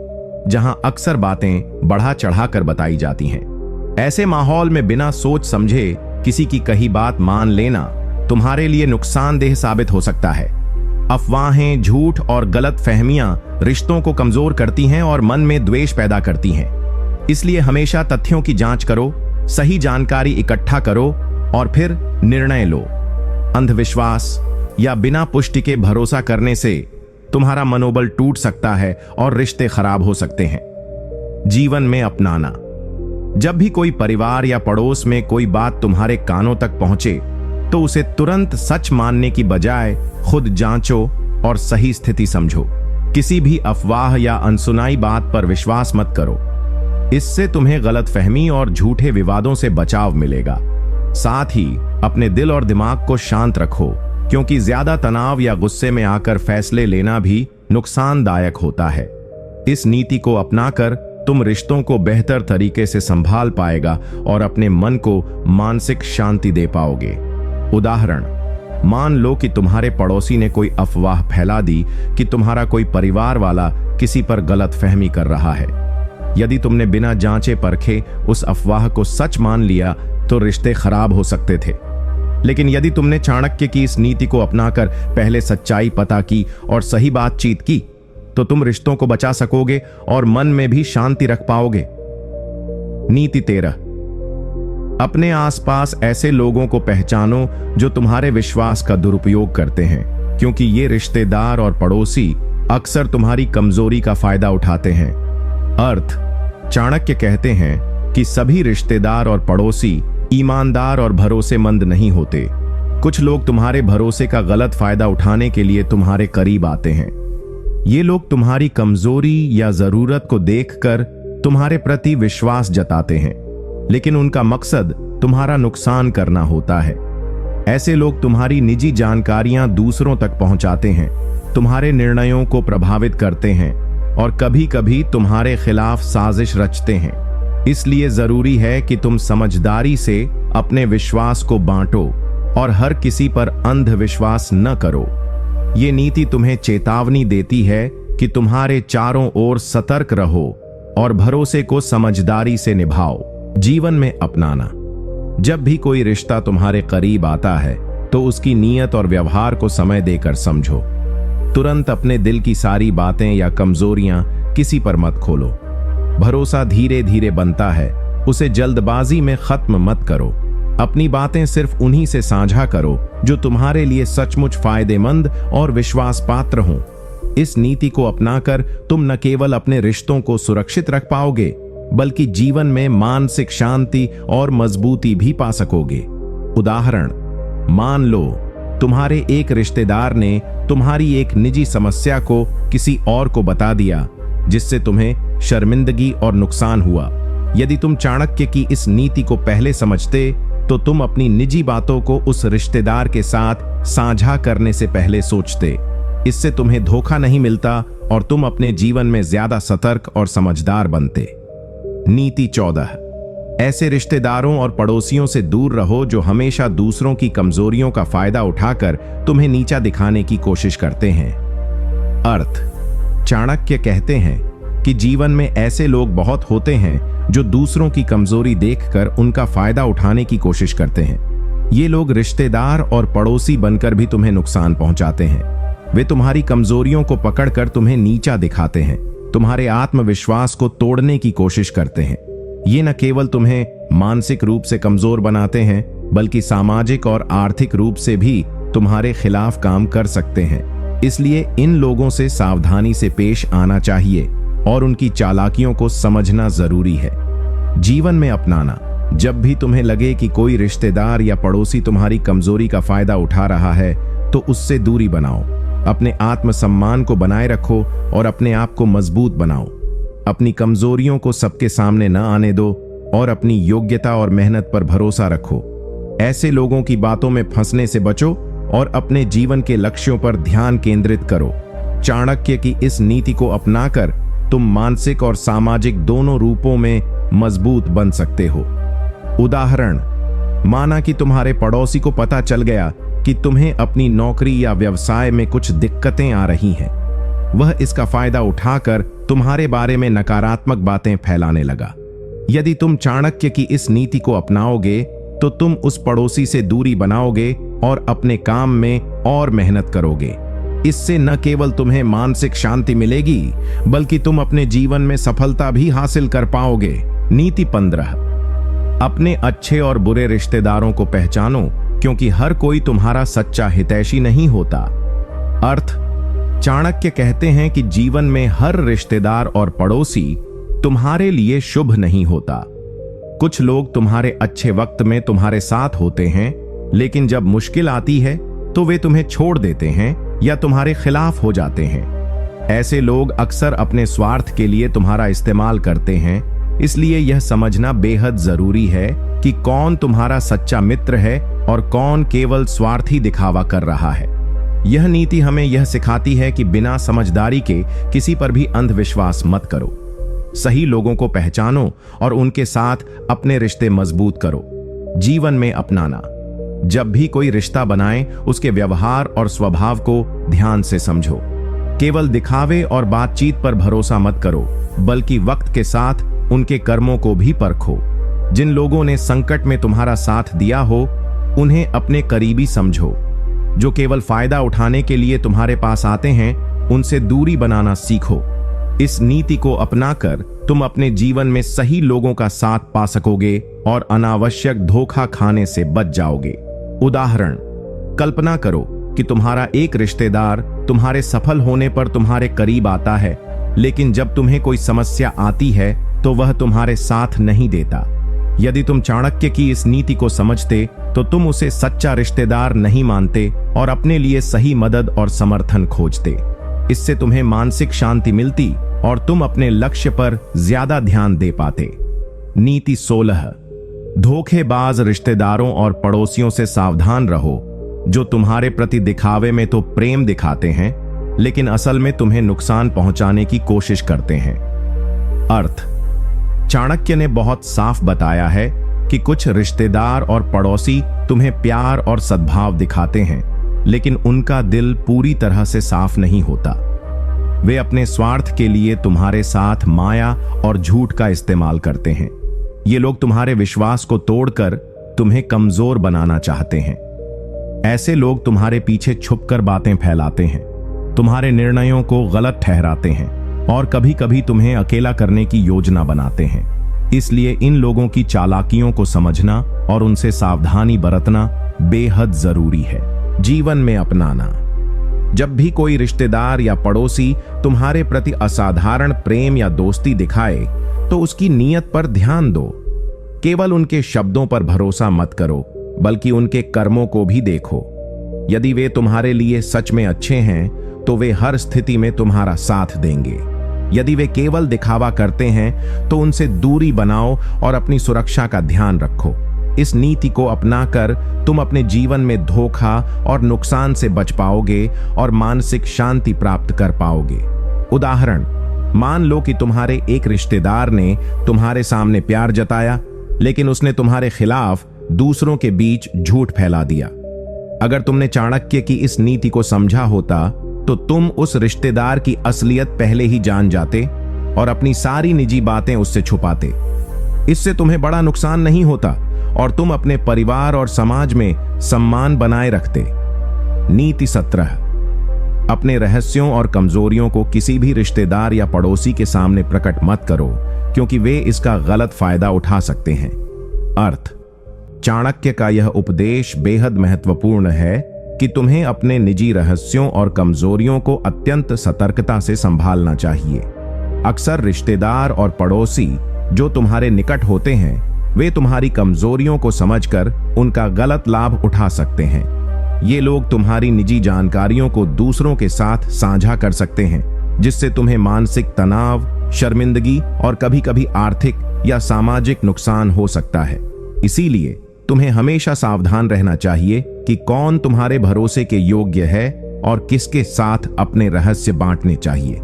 जहां अक्सर बातें बढ़ा चढ़ा कर बताई जाती हैं। ऐसे माहौल में बिना सोच समझे किसी की कही बात मान लेना तुम्हारे लिए नुकसानदेह साबित हो सकता है। अफवाहें, झूठ और गलत फहमियां रिश्तों को कमजोर करती हैं और मन में द्वेष पैदा करती हैं। इसलिए हमेशा तथ्यों की जांच करो, सही जानकारी इकट्ठा करो और फिर निर्णय लो। अंधविश्वास या बिना पुष्टि के भरोसा करने से तुम्हारा मनोबल टूट सकता है और रिश्ते खराब हो सकते हैं। जीवन में अपनाना। जब भी कोई परिवार या पड़ोस में कोई बात तुम्हारे कानों तक पहुंचे तो उसे तुरंत सच मानने की बजाय खुद जांचो और सही स्थिति समझो। किसी भी अफवाह या अनसुनाई बात पर विश्वास मत करो। इससे तुम्हें गलतफहमी और झूठे विवादों से बचाव मिलेगा। साथ ही अपने दिल और दिमाग को शांत रखो, क्योंकि ज्यादा तनाव या गुस्से में आकर फैसले लेना भी नुकसानदायक होता है। इस नीति को अपनाकर तुम रिश्तों को बेहतर तरीके से संभाल पाएगा और अपने मन को मानसिक शांति दे पाओगे। उदाहरण, मान लो कि तुम्हारे पड़ोसी ने कोई अफवाह फैला दी कि तुम्हारा कोई परिवार वाला किसी पर गलत फहमी कर रहा है। यदि तुमने बिना जांचे परखे उस अफवाह को सच मान लिया तो रिश्ते खराब हो सकते थे। लेकिन यदि तुमने चाणक्य की इस नीति को अपनाकर पहले सच्चाई पता की और सही बातचीत की तो तुम रिश्तों को बचा सकोगे और मन में भी शांति रख पाओगे। नीति 13। अपने आसपास ऐसे लोगों को पहचानो जो तुम्हारे विश्वास का दुरुपयोग करते हैं, क्योंकि ये रिश्तेदार और पड़ोसी अक्सर तुम्हारी कमजोरी का फायदा उठाते हैं। अर्थ, चाणक्य कहते हैं कि सभी रिश्तेदार और पड़ोसी ईमानदार और भरोसेमंद नहीं होते। कुछ लोग तुम्हारे भरोसे का गलत फायदा उठाने के लिए तुम्हारे करीब आते हैं। ये लोग तुम्हारी कमजोरी या जरूरत को देखकर तुम्हारे प्रति विश्वास जताते हैं, लेकिन उनका मकसद तुम्हारा नुकसान करना होता है। ऐसे लोग तुम्हारी निजी जानकारियां दूसरों तक पहुंचाते हैं, तुम्हारे निर्णयों को प्रभावित करते हैं और कभी-कभी तुम्हारे खिलाफ साजिश रचते हैं। इसलिए जरूरी है कि तुम समझदारी से अपने विश्वास को बांटो और हर किसी पर अंधविश्वास न करो। ये नीति तुम्हें चेतावनी देती है कि तुम्हारे चारों ओर सतर्क रहो और भरोसे को समझदारी से निभाओ। जीवन में अपनाना। जब भी कोई रिश्ता तुम्हारे करीब आता है तो उसकी नीयत और व्यवहार को समय देकर समझो। तुरंत अपने दिल की सारी बातें या कमजोरियां किसी पर मत खोलो। भरोसा धीरे धीरे बनता है, उसे जल्दबाजी में खत्म मत करो। अपनी बातें सिर्फ उन्हीं से साझा करो जो तुम्हारे लिए सचमुच फायदेमंद और विश्वास पात्र हों। इस नीति को अपनाकर तुम न केवल अपने रिश्तों को सुरक्षित रख पाओगे, बल्कि जीवन में मानसिक शांति और मजबूती भी पा सकोगे। उदाहरण, मान लो तुम्हारे एक रिश्तेदार ने तुम्हारी एक निजी समस्या को किसी और को बता दिया, जिससे तुम्हें शर्मिंदगी और नुकसान हुआ। यदि तुम चाणक्य की इस नीति को पहले समझते तो तुम अपनी निजी बातों को उस रिश्तेदार के साथ साझा करने से पहले सोचते। इससे तुम्हें धोखा नहीं मिलता और तुम अपने जीवन में ज्यादा सतर्क और समझदार बनते। नीति 14। ऐसे रिश्तेदारों और पड़ोसियों से दूर रहो जो हमेशा दूसरों की कमजोरियों का फायदा उठाकर तुम्हें नीचा दिखाने की कोशिश करते हैं। अर्थ, चाणक्य कहते हैं कि जीवन में ऐसे लोग बहुत होते हैं जो दूसरों की कमजोरी देखकर उनका फायदा उठाने की कोशिश करते हैं। ये लोग रिश्तेदार और पड़ोसी बनकर भी तुम्हें नुकसान पहुंचाते हैं। वे तुम्हारी कमजोरियों को पकड़कर तुम्हें नीचा दिखाते हैं, तुम्हारे आत्मविश्वास को तोड़ने की कोशिश करते हैं। ये न केवल तुम्हें मानसिक रूप से कमजोर बनाते हैं, बल्कि सामाजिक और आर्थिक रूप से भी तुम्हारे खिलाफ काम कर सकते हैं। इसलिए इन लोगों से सावधानी से पेश आना चाहिए और उनकी चालाकियों को समझना जरूरी है। जीवन में अपनाना। जब भी तुम्हें लगे कि कोई रिश्तेदार या पड़ोसी तुम्हारी कमजोरी का फायदा उठा रहा है तो उससे दूरी बनाओ। अपने आत्मसम्मान को बनाए रखो और अपने आप को मजबूत बनाओ। अपनी कमजोरियों को सबके सामने न आने दो और अपनी योग्यता और मेहनत पर भरोसा रखो। ऐसे लोगों की बातों में फंसने से बचो और अपने जीवन के लक्ष्यों पर ध्यान केंद्रित करो। चाणक्य की इस नीति को अपनाकर तुम मानसिक और सामाजिक दोनों रूपों में मजबूत बन सकते हो। उदाहरण, माना कि तुम्हारे पड़ोसी को पता चल गया कि तुम्हें अपनी नौकरी या व्यवसाय में कुछ दिक्कतें आ रही हैं। वह इसका फायदा उठाकर तुम्हारे बारे में नकारात्मक बातें फैलाने लगा। यदि तुम चाणक्य की इस नीति को अपनाओगे तो तुम उस पड़ोसी से दूरी बनाओगे और अपने काम में और मेहनत करोगे। इससे न केवल तुम्हें मानसिक शांति मिलेगी, बल्कि तुम अपने जीवन में सफलता भी हासिल कर पाओगे। नीति 15, अपने अच्छे और बुरे रिश्तेदारों को पहचानो, क्योंकि हर कोई तुम्हारा सच्चा हितैषी नहीं होता। अर्थ, चाणक्य कहते हैं कि जीवन में हर रिश्तेदार और पड़ोसी तुम्हारे लिए शुभ नहीं होता। कुछ लोग तुम्हारे अच्छे वक्त में तुम्हारे साथ होते हैं, लेकिन जब मुश्किल आती है तो वे तुम्हें छोड़ देते हैं या तुम्हारे खिलाफ हो जाते हैं। ऐसे लोग अक्सर अपने स्वार्थ के लिए तुम्हारा इस्तेमाल करते हैं, इसलिए यह समझना बेहद जरूरी है कि कौन तुम्हारा सच्चा मित्र है और कौन केवल स्वार्थी दिखावा कर रहा है। यह नीति हमें यह सिखाती है कि बिना समझदारी के किसी पर भी अंधविश्वास मत करो। सही लोगों को पहचानो और उनके साथ अपने रिश्ते मजबूत करो। जीवन में अपनाना, जब भी कोई रिश्ता बनाए उसके व्यवहार और स्वभाव को ध्यान से समझो। केवल दिखावे और बातचीत पर भरोसा मत करो, बल्कि वक्त के साथ उनके कर्मों को भी परखो। जिन लोगों ने संकट में तुम्हारा साथ दिया हो, उन्हें अपने करीबी समझो। जो केवल फायदा उठाने के लिए तुम्हारे पास आते हैं, उनसे दूरी बनाना सीखो। इस नीति को अपनाकर तुम अपने जीवन में सही लोगों का साथ पा सकोगे और अनावश्यक धोखा खाने से बच जाओगे। उदाहरण, कल्पना करो कि तुम्हारा एक रिश्तेदार तुम्हारे सफल होने पर तुम्हारे करीब आता है, लेकिन जब तुम्हें कोई समस्या आती है तो वह तुम्हारे साथ नहीं देता। यदि तुम चाणक्य की इस नीति को समझते तो तुम उसे सच्चा रिश्तेदार नहीं मानते और अपने लिए सही मदद और समर्थन खोजते। इससे तुम्हें मानसिक शांति मिलती और तुम अपने लक्ष्य पर ज्यादा ध्यान दे पाते। नीति 16, धोखेबाज रिश्तेदारों और पड़ोसियों से सावधान रहो, जो तुम्हारे प्रति दिखावे में तो प्रेम दिखाते हैं, लेकिन असल में तुम्हें नुकसान पहुंचाने की कोशिश करते हैं। अर्थ, चाणक्य ने बहुत साफ बताया है कि कुछ रिश्तेदार और पड़ोसी तुम्हें प्यार और सद्भाव दिखाते हैं, लेकिन उनका दिल पूरी तरह से साफ नहीं होता। वे अपने स्वार्थ के लिए तुम्हारे साथ माया और झूठ का इस्तेमाल करते हैं। ये लोग तुम्हारे विश्वास को तोड़कर तुम्हें कमजोर बनाना चाहते हैं। ऐसे लोग तुम्हारे पीछे छुपकर बातें फैलाते हैं, तुम्हारे निर्णयों को गलत ठहराते हैं और कभी कभी तुम्हें अकेला करने की योजना बनाते हैं। इसलिए इन लोगों की चालाकियों को समझना और उनसे सावधानी बरतना बेहद जरूरी है। जीवन में अपनाना, जब भी कोई रिश्तेदार या पड़ोसी तुम्हारे प्रति असाधारण प्रेम या दोस्ती दिखाए तो उसकी नीयत पर ध्यान दो। केवल उनके शब्दों पर भरोसा मत करो, बल्कि उनके कर्मों को भी देखो। यदि वे तुम्हारे लिए सच में अच्छे हैं तो वे हर स्थिति में तुम्हारा साथ देंगे। यदि वे केवल दिखावा करते हैं तो उनसे दूरी बनाओ और अपनी सुरक्षा का ध्यान रखो। इस नीति को अपनाकर तुम अपने जीवन में धोखा और नुकसान से बच पाओगे और मानसिक शांति प्राप्त कर पाओगे। उदाहरण, मान लो कि तुम्हारे एक रिश्तेदार ने तुम्हारे सामने प्यार जताया, लेकिन उसने तुम्हारे खिलाफ दूसरों के बीच झूठ फैला दिया। अगर तुमने चाणक्य की इस नीति को समझा होता तो तुम उस रिश्तेदार की असलियत पहले ही जान जाते और अपनी सारी निजी बातें उससे छुपाते। इससे तुम्हें बड़ा नुकसान नहीं होता और तुम अपने परिवार और समाज में सम्मान बनाए रखते। नीति 17, अपने रहस्यों और कमजोरियों को किसी भी रिश्तेदार या पड़ोसी के सामने प्रकट मत करो, क्योंकि वे इसका गलत फायदा उठा सकते हैं। अर्थ, चाणक्य का यह उपदेश बेहद महत्वपूर्ण है कि तुम्हें अपने निजी रहस्यों और कमजोरियों को अत्यंत सतर्कता से संभालना चाहिए। अक्सर रिश्तेदार और पड़ोसी जो तुम्हारे निकट होते हैं, वे तुम्हारी कमजोरियों को समझकर उनका गलत लाभ उठा सकते हैं। ये लोग तुम्हारी निजी जानकारियों को दूसरों के साथ साझा कर सकते हैं, जिससे तुम्हें मानसिक तनाव, शर्मिंदगी और कभी कभी आर्थिक या सामाजिक नुकसान हो सकता है। इसीलिए तुम्हें हमेशा सावधान रहना चाहिए कि कौन तुम्हारे भरोसे के योग्य है और किसके साथ अपने रहस्य बांटने चाहिए।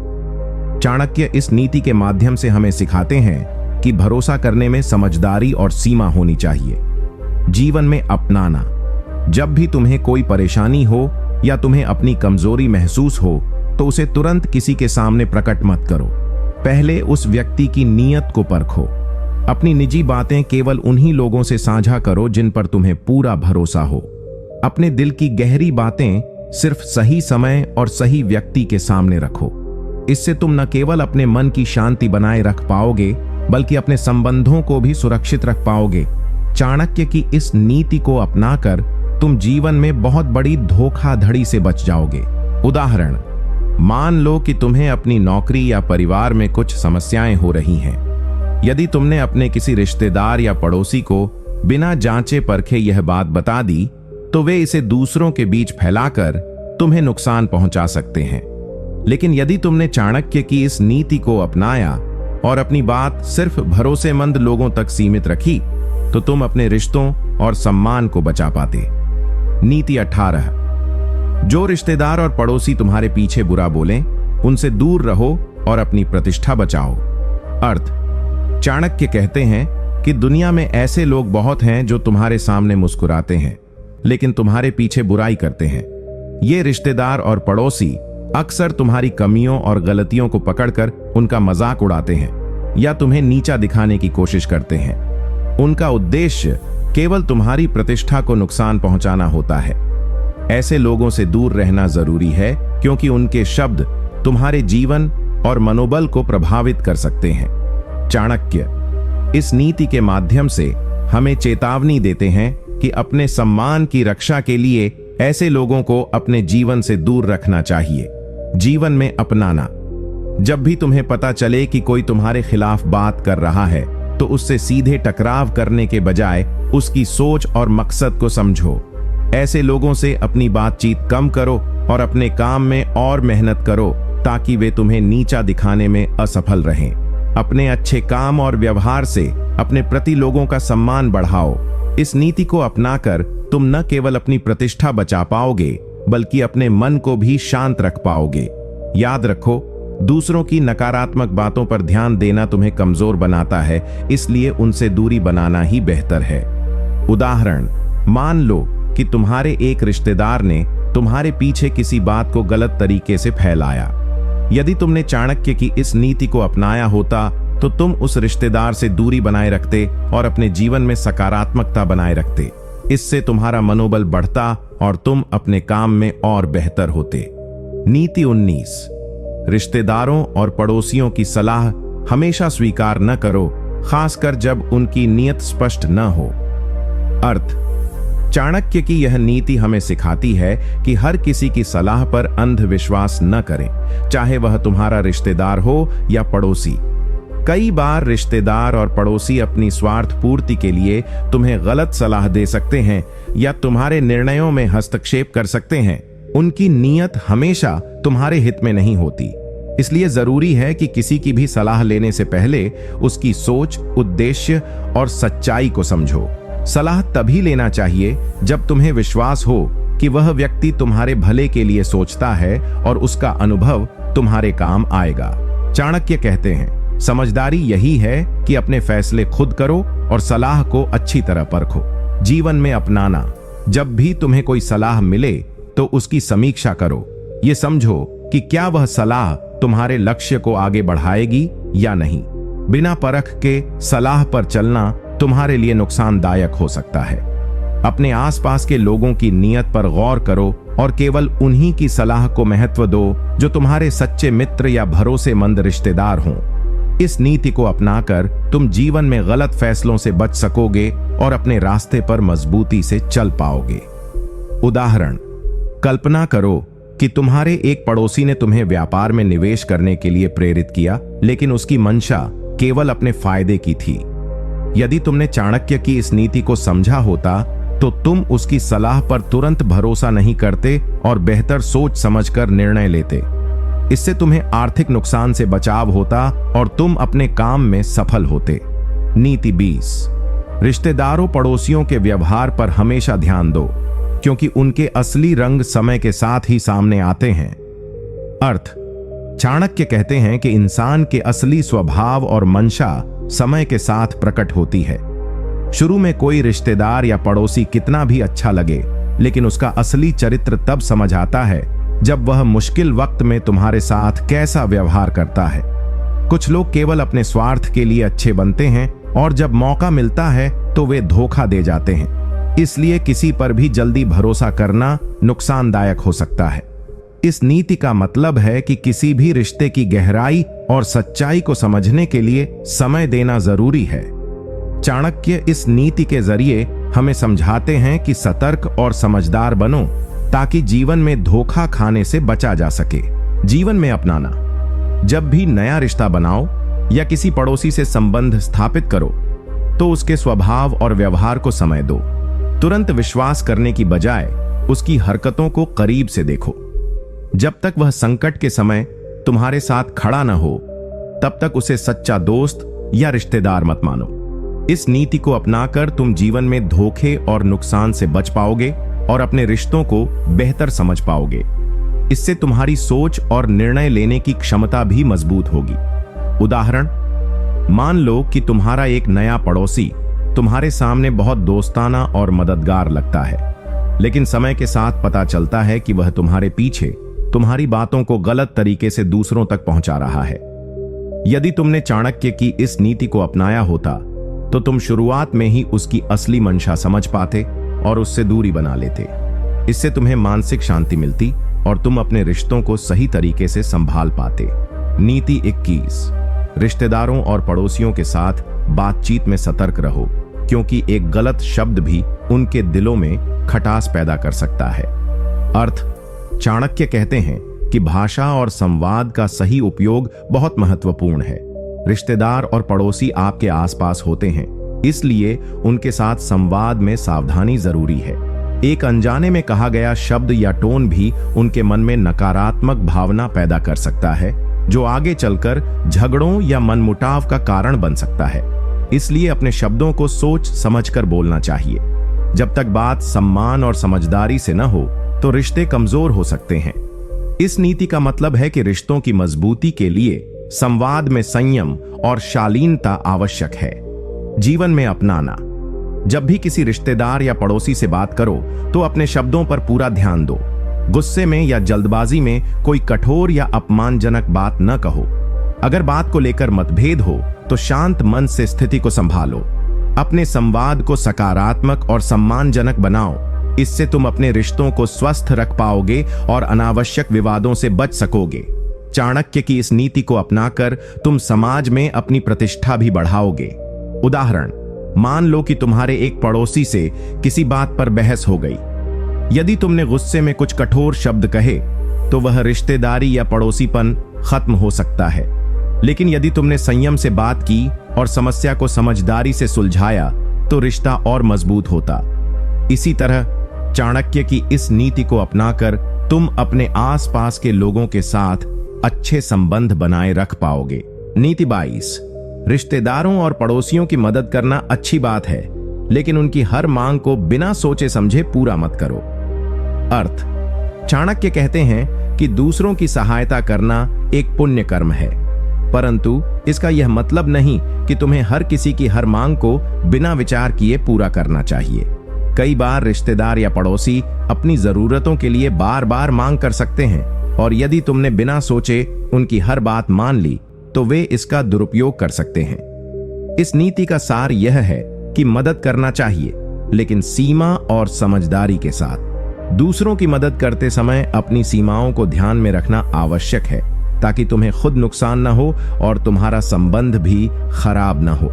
चाणक्य इस नीति के माध्यम से हमें सिखाते हैं कि भरोसा करने में समझदारी और सीमा होनी चाहिए। जीवन में अपनाना, जब भी तुम्हें कोई परेशानी हो या तुम्हें अपनी कमजोरी महसूस हो तो उसे तुरंत किसी के सामने प्रकट मत करो। पहले उस व्यक्ति की नीयत को परखो। अपनी निजी बातें केवल उन्हीं लोगों से साझा करो जिन पर तुम्हें पूरा भरोसा हो। अपने दिल की गहरी बातें सिर्फ सही समय और सही व्यक्ति के सामने रखो। इससे तुम न केवल अपने मन की शांति बनाए रख पाओगे, बल्कि अपने संबंधों को भी सुरक्षित रख पाओगे। चाणक्य की इस नीति को अपनाकर तुम जीवन में बहुत बड़ी धोखाधड़ी से बच जाओगे। उदाहरण, मान लो कि तुम्हें अपनी नौकरी या परिवार में कुछ समस्याएं हो रही हैं। यदि तुमने अपने किसी रिश्तेदार या पड़ोसी को बिना जांचे परखे यह बात बता दी, तो वे इसे दूसरों के बीच फैलाकर तुम्हें नुकसान पहुंचा सकते हैं। लेकिन यदि तुमने चाणक्य की इस नीति को अपनाया और अपनी बात सिर्फ भरोसेमंद लोगों तक सीमित रखी, तो तुम अपने रिश्तों और सम्मान को बचा पाते। नीति 18, जो रिश्तेदार और पड़ोसी तुम्हारे पीछे बुरा बोलें, उनसे दूर रहो और अपनी प्रतिष्ठा बचाओ। अर्थ, चाणक्य कहते हैं कि दुनिया में ऐसे लोग बहुत हैं जो तुम्हारे सामने मुस्कुराते हैं, लेकिन तुम्हारे पीछे बुराई करते हैं। ये रिश्तेदार और पड़ोसी अक्सर तुम्हारी कमियों और गलतियों को पकड़कर उनका मजाक उड़ाते हैं या तुम्हें नीचा दिखाने की कोशिश करते हैं। उनका उद्देश्य केवल तुम्हारी प्रतिष्ठा को नुकसान पहुंचाना होता है। ऐसे लोगों से दूर रहना जरूरी है, क्योंकि उनके शब्द तुम्हारे जीवन और मनोबल को प्रभावित कर सकते हैं। चाणक्य इस नीति के माध्यम से हमें चेतावनी देते हैं कि अपने सम्मान की रक्षा के लिए ऐसे लोगों को अपने जीवन से दूर रखना चाहिए। जीवन में अपनाना, जब भी तुम्हें पता चले कि कोई तुम्हारे खिलाफ बात कर रहा है, तो उससे सीधे टकराव करने के बजाय उसकी सोच और मकसद को समझो। ऐसे लोगों से अपनी बातचीत कम करो और अपने काम में और मेहनत करो, ताकि वे तुम्हें नीचा दिखाने में असफल रहें। अपने अच्छे काम और व्यवहार से अपने प्रति लोगों का सम्मान बढ़ाओ। इस नीति को अपनाकर तुम न केवल अपनी प्रतिष्ठा बचा पाओगे, बल्कि अपने मन को भी शांत रख पाओगे। याद रखो, दूसरों की नकारात्मक बातों पर ध्यान देना तुम्हें कमजोर बनाता है, इसलिए उनसे दूरी बनाना ही बेहतर है। उदाहरण, मान लो कि तुम्हारे एक रिश्तेदार ने तुम्हारे पीछे किसी बात को गलत तरीके से फैलाया। यदि तुमने चाणक्य की इस नीति को अपनाया होता, तो तुम उस रिश्तेदार से दूरी बनाए रखते और अपने जीवन में सकारात्मकता बनाए रखते। इससे तुम्हारा मनोबल बढ़ता और तुम अपने काम में और बेहतर होते। नीति 19, रिश्तेदारों और पड़ोसियों की सलाह हमेशा स्वीकार न करो, खासकर जब उनकी नीयत स्पष्ट न हो। अर्थ, चाणक्य की यह नीति हमें सिखाती है कि हर किसी की सलाह पर अंधविश्वास न करें, चाहे वह तुम्हारा रिश्तेदार हो या पड़ोसी। कई बार रिश्तेदार और पड़ोसी अपनी स्वार्थ पूर्ति के लिए तुम्हें गलत सलाह दे सकते हैं या तुम्हारे निर्णयों में हस्तक्षेप कर सकते हैं। उनकी नीयत हमेशा तुम्हारे हित में नहीं होती। इसलिए जरूरी है कि किसी की भी सलाह लेने से पहले उसकी सोच, उद्देश्य और सच्चाई को समझो। सलाह तभी लेना चाहिए जब तुम्हें विश्वास हो कि वह व्यक्ति तुम्हारे भले के लिए सोचता है और उसका अनुभव तुम्हारे काम आएगा। चाणक्य कहते हैं, समझदारी यही है कि अपने फैसले खुद करो और सलाह को अच्छी तरह परखो। जीवन में अपनाना, जब भी तुम्हें कोई सलाह मिले तो उसकी समीक्षा करो। ये समझो कि क्या वह सलाह तुम्हारे लक्ष्य को आगे बढ़ाएगी या नहीं। बिना परख के सलाह पर चलना तुम्हारे लिए नुकसानदायक हो सकता है। अपने आसपास के लोगों की नीयत पर गौर करो और केवल उन्हीं की सलाह को महत्व दो जो तुम्हारे सच्चे मित्र या भरोसेमंद रिश्तेदार हों। इस नीति को अपनाकर तुम जीवन में गलत फैसलों से बच सकोगे और अपने रास्ते पर मजबूती से चल पाओगे। उदाहरण, कल्पना करो कि तुम्हारे एक पड़ोसी ने तुम्हें व्यापार में निवेश करने के लिए प्रेरित किया, लेकिन उसकी मंशा केवल अपने फायदे की थी। यदि तुमने चाणक्य की इस नीति को समझा होता, तो तुम उसकी सलाह पर तुरंत भरोसा नहीं करते और बेहतर सोच समझकर निर्णय लेते। इससे तुम्हें आर्थिक नुकसान से बचाव होता और तुम अपने काम में सफल होते। नीति 20, रिश्तेदारों पड़ोसियों के व्यवहार पर हमेशा ध्यान दो, क्योंकि उनके असली रंग समय के साथ ही सामने आते हैं। अर्थ, चाणक्य कहते हैं कि इंसान के असली स्वभाव और मंशा समय के साथ प्रकट होती है। शुरू में कोई रिश्तेदार या पड़ोसी कितना भी अच्छा लगे, लेकिन उसका असली चरित्र तब समझ आता है जब वह मुश्किल वक्त में तुम्हारे साथ कैसा व्यवहार करता है। कुछ लोग केवल अपने स्वार्थ के लिए अच्छे बनते हैं, और जब मौका मिलता है तो वे धोखा दे जाते हैं। इसलिए किसी पर भी जल्दी भरोसा करना नुकसानदायक हो सकता है। इस नीति का मतलब है कि किसी भी रिश्ते की गहराई और सच्चाई को समझने के लिए समय देना जरूरी है। चाणक्य इस नीति के जरिए हमें समझाते हैं कि सतर्क और समझदार बनो ताकि जीवन में धोखा खाने से बचा जा सके। जीवन में अपनाना: जब भी नया रिश्ता बनाओ या किसी पड़ोसी से संबंध स्थापित करो तो उसके स्वभाव और व्यवहार को समय दो। तुरंत विश्वास करने की बजाय उसकी हरकतों को करीब से देखो। जब तक वह संकट के समय तुम्हारे साथ खड़ा न हो तब तक उसे सच्चा दोस्त या रिश्तेदार मत मानो। इस नीति को अपनाकर तुम जीवन में धोखे और नुकसान से बच पाओगे और अपने रिश्तों को बेहतर समझ पाओगे। इससे तुम्हारी सोच और निर्णय लेने की क्षमता भी मजबूत होगी। उदाहरण: मान लो कि तुम्हारा एक नया पड़ोसी तुम्हारे सामने बहुत दोस्ताना और मददगार लगता है, लेकिन समय के साथ पता चलता है कि वह तुम्हारे पीछे तुम्हारी बातों को गलत तरीके से दूसरों तक पहुंचा रहा है। यदि तुमने चाणक्य की इस नीति को अपनाया होता तो तुम शुरुआत में ही उसकी असली मंशा समझ पाते और उससे दूरी बना लेते। इससे तुम्हें मानसिक शांति मिलती और तुम अपने रिश्तों को सही तरीके से संभाल पाते। नीति 21: रिश्तेदारों और पड़ोसियों के साथ बातचीत में सतर्क रहो, क्योंकि एक गलत शब्द भी उनके दिलों में खटास पैदा कर सकता है। अर्थ: चाणक्य कहते हैं कि भाषा और संवाद का सही उपयोग बहुत महत्वपूर्ण है। रिश्तेदार और पड़ोसी आपके आसपास होते हैं, इसलिए उनके साथ संवाद में सावधानी जरूरी है। एक अनजाने में कहा गया शब्द या टोन भी उनके मन में नकारात्मक भावना पैदा कर सकता है, जो आगे चलकर झगड़ों या मनमुटाव का कारण बन सकता है। इसलिए अपने शब्दों को सोच समझकर बोलना चाहिए। जब तक बात सम्मान और समझदारी से न हो तो रिश्ते कमजोर हो सकते हैं। इस नीति का मतलब है कि रिश्तों की मजबूती के लिए संवाद में संयम और शालीनता आवश्यक है। जीवन में अपनाना: जब भी किसी रिश्तेदार या पड़ोसी से बात करो तो अपने शब्दों पर पूरा ध्यान दो। गुस्से में या जल्दबाजी में कोई कठोर या अपमानजनक बात न कहो। अगर बात को लेकर मतभेद हो तो शांत मन से स्थिति को संभालो। अपने संवाद को सकारात्मक और सम्मानजनक बनाओ। इससे तुम अपने रिश्तों को स्वस्थ रख पाओगे और अनावश्यक विवादों से बच सकोगे। चाणक्य की इस नीति को अपनाकर तुम समाज में अपनी प्रतिष्ठा भी बढ़ाओगे। उदाहरण: मान लो कि तुम्हारे एक पड़ोसी से किसी बात पर बहस हो गई। यदि तुमने गुस्से में कुछ कठोर शब्द कहे तो वह रिश्तेदारी या पड़ोसीपन खत्म हो सकता है, लेकिन यदि तुमने संयम से बात की और समस्या को समझदारी से सुलझाया तो रिश्ता और मजबूत होता। इसी तरह चाणक्य की इस नीति को अपनाकर तुम अपने आसपास के लोगों के साथ अच्छे संबंध बनाए रख पाओगे। नीति 22: रिश्तेदारों और पड़ोसियों की मदद करना अच्छी बात है, लेकिन उनकी हर मांग को बिना सोचे समझे पूरा मत करो। अर्थ: चाणक्य कहते हैं कि दूसरों की सहायता करना एक पुण्य कर्म है, परंतु इसका यह मतलब नहीं कि तुम्हें हर किसी की हर मांग को बिना विचार किए पूरा करना चाहिए। कई बार रिश्तेदार या पड़ोसी अपनी जरूरतों के लिए बार बार मांग कर सकते हैं, और यदि तुमने बिना सोचे उनकी हर बात मान ली तो वे इसका दुरुपयोग कर सकते हैं। इस नीति का सार यह है कि मदद करना चाहिए, लेकिन सीमा और समझदारी के साथ। दूसरों की मदद करते समय अपनी सीमाओं को ध्यान में रखना आवश्यक है, ताकि तुम्हें खुद नुकसान न हो और तुम्हारा संबंध भी खराब न हो।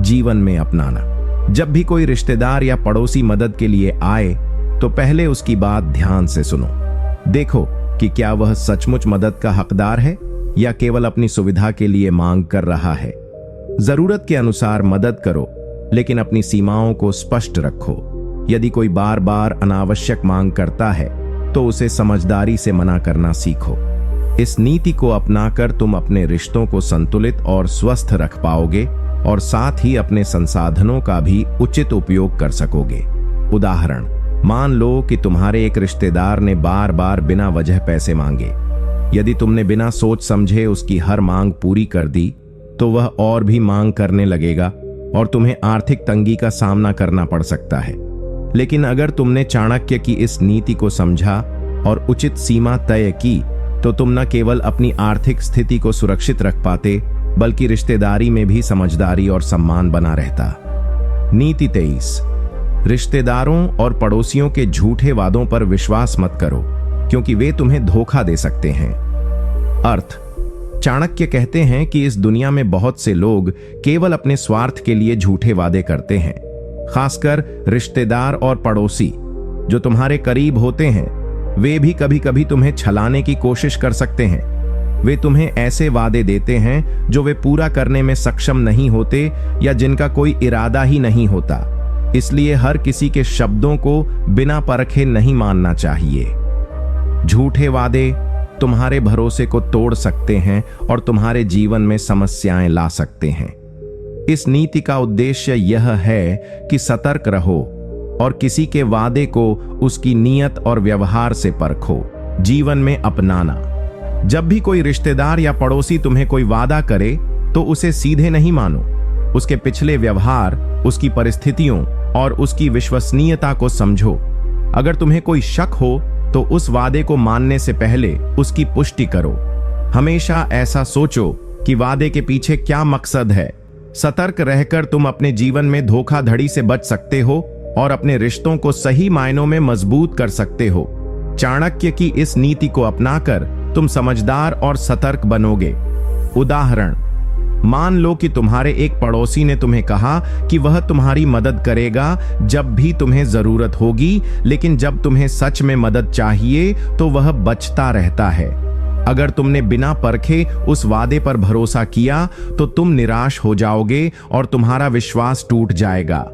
जीवन में अपनाना: जब भी कोई रिश्तेदार या पड़ोसी मदद के लिए आए तो पहले उसकी बात ध्यान से सुनो। देखो कि क्या वह सचमुच मदद का हकदार है या केवल अपनी सुविधा के लिए मांग कर रहा है। जरूरत के अनुसार मदद करो, लेकिन अपनी सीमाओं को स्पष्ट रखो। यदि कोई बार बार अनावश्यक मांग करता है तो उसे समझदारी से मना करना सीखो। इस नीति को अपनाकर तुम अपने रिश्तों को संतुलित और स्वस्थ रख पाओगे और साथ ही अपने संसाधनों का भी उचित उपयोग कर सकोगे। उदाहरण: मान लो कि तुम्हारे एक रिश्तेदार ने बार बार बिना वजह पैसे मांगे। यदि तुमने बिना सोच समझे उसकी हर मांग पूरी कर दी तो वह और भी मांग करने लगेगा और तुम्हें आर्थिक तंगी का सामना करना पड़ सकता है। लेकिन अगर तुमने चाणक्य की इस नीति को समझा और उचित सीमा तय की तो तुम न केवल अपनी आर्थिक स्थिति को सुरक्षित रख पाते, बल्कि रिश्तेदारी में भी समझदारी और सम्मान बना रहता। नीति 23। रिश्तेदारों और पड़ोसियों के झूठे वादों पर विश्वास मत करो, क्योंकि वे तुम्हें धोखा दे सकते हैं। अर्थ: चाणक्य कहते हैं कि इस दुनिया में बहुत से लोग केवल अपने स्वार्थ के लिए झूठे वादे करते हैं। खासकर रिश्तेदार और पड़ोसी जो तुम्हारे करीब होते हैं, वे भी कभी कभी तुम्हें छलाने की कोशिश कर सकते हैं। वे तुम्हें ऐसे वादे देते हैं जो वे पूरा करने में सक्षम नहीं होते या जिनका कोई इरादा ही नहीं होता। इसलिए हर किसी के शब्दों को बिना परखे नहीं मानना चाहिए। झूठे वादे तुम्हारे भरोसे को तोड़ सकते हैं और तुम्हारे जीवन में समस्याएं ला सकते हैं। इस नीति का उद्देश्य यह है कि सतर्क रहो और किसी के वादे को उसकी नीयत और व्यवहार से परखो। जीवन में अपनाना: जब भी कोई रिश्तेदार या पड़ोसी तुम्हें कोई वादा करे तो उसे सीधे नहीं मानो। उसके पिछले व्यवहार, उसकी परिस्थितियों और उसकी विश्वसनीयता को समझो। अगर तुम्हें कोई शक हो तो उस वादे को मानने से पहले उसकी पुष्टि करो। हमेशा ऐसा सोचो कि वादे के पीछे क्या मकसद है। सतर्क रहकर तुम अपने जीवन में धोखाधड़ी से बच सकते हो और अपने रिश्तों को सही मायनों में मजबूत कर सकते हो। चाणक्य की इस नीति को अपनाकर तुम समझदार और सतर्क बनोगे। उदाहरण: मान लो कि तुम्हारे एक पड़ोसी ने तुम्हें कहा कि वह तुम्हारी मदद करेगा जब भी तुम्हें जरूरत होगी, लेकिन जब तुम्हें सच में मदद चाहिए तो वह बचता रहता है। अगर तुमने बिना परखे उस वादे पर भरोसा किया तो तुम निराश हो जाओगे और तुम्हारा विश्वास टूट जाएगा।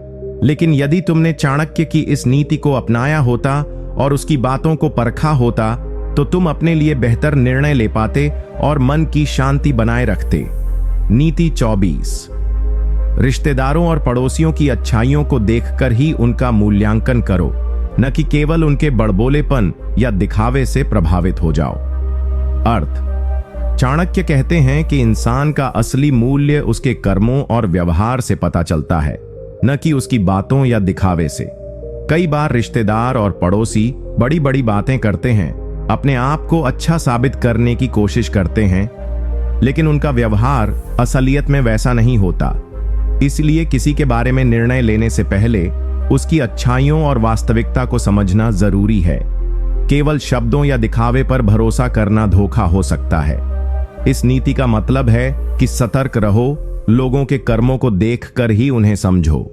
लेकिन यदि तुमने चाणक्य की इस नीति को अपनाया होता और उसकी बातों को परखा होता तो तुम अपने लिए बेहतर निर्णय ले पाते और मन की शांति बनाए रखते। नीति 24। रिश्तेदारों और पड़ोसियों की अच्छाइयों को देखकर ही उनका मूल्यांकन करो, न कि केवल उनके बड़बोलेपन या दिखावे से प्रभावित हो जाओ। अर्थ: चाणक्य कहते हैं कि इंसान का असली मूल्य उसके कर्मों और व्यवहार से पता चलता है, न कि उसकी बातों या दिखावे से। कई बार रिश्तेदार और पड़ोसी बड़ी बड़ी बातें करते हैं, अपने आप को अच्छा साबित करने की कोशिश करते हैं, लेकिन उनका व्यवहार असलियत में वैसा नहीं होता। इसलिए किसी के बारे में निर्णय लेने से पहले उसकी अच्छाइयों और वास्तविकता को समझना जरूरी है। केवल शब्दों या दिखावे पर भरोसा करना धोखा हो सकता है। इस नीति का मतलब है कि सतर्क रहो, लोगों के कर्मों को देखकर ही उन्हें समझो।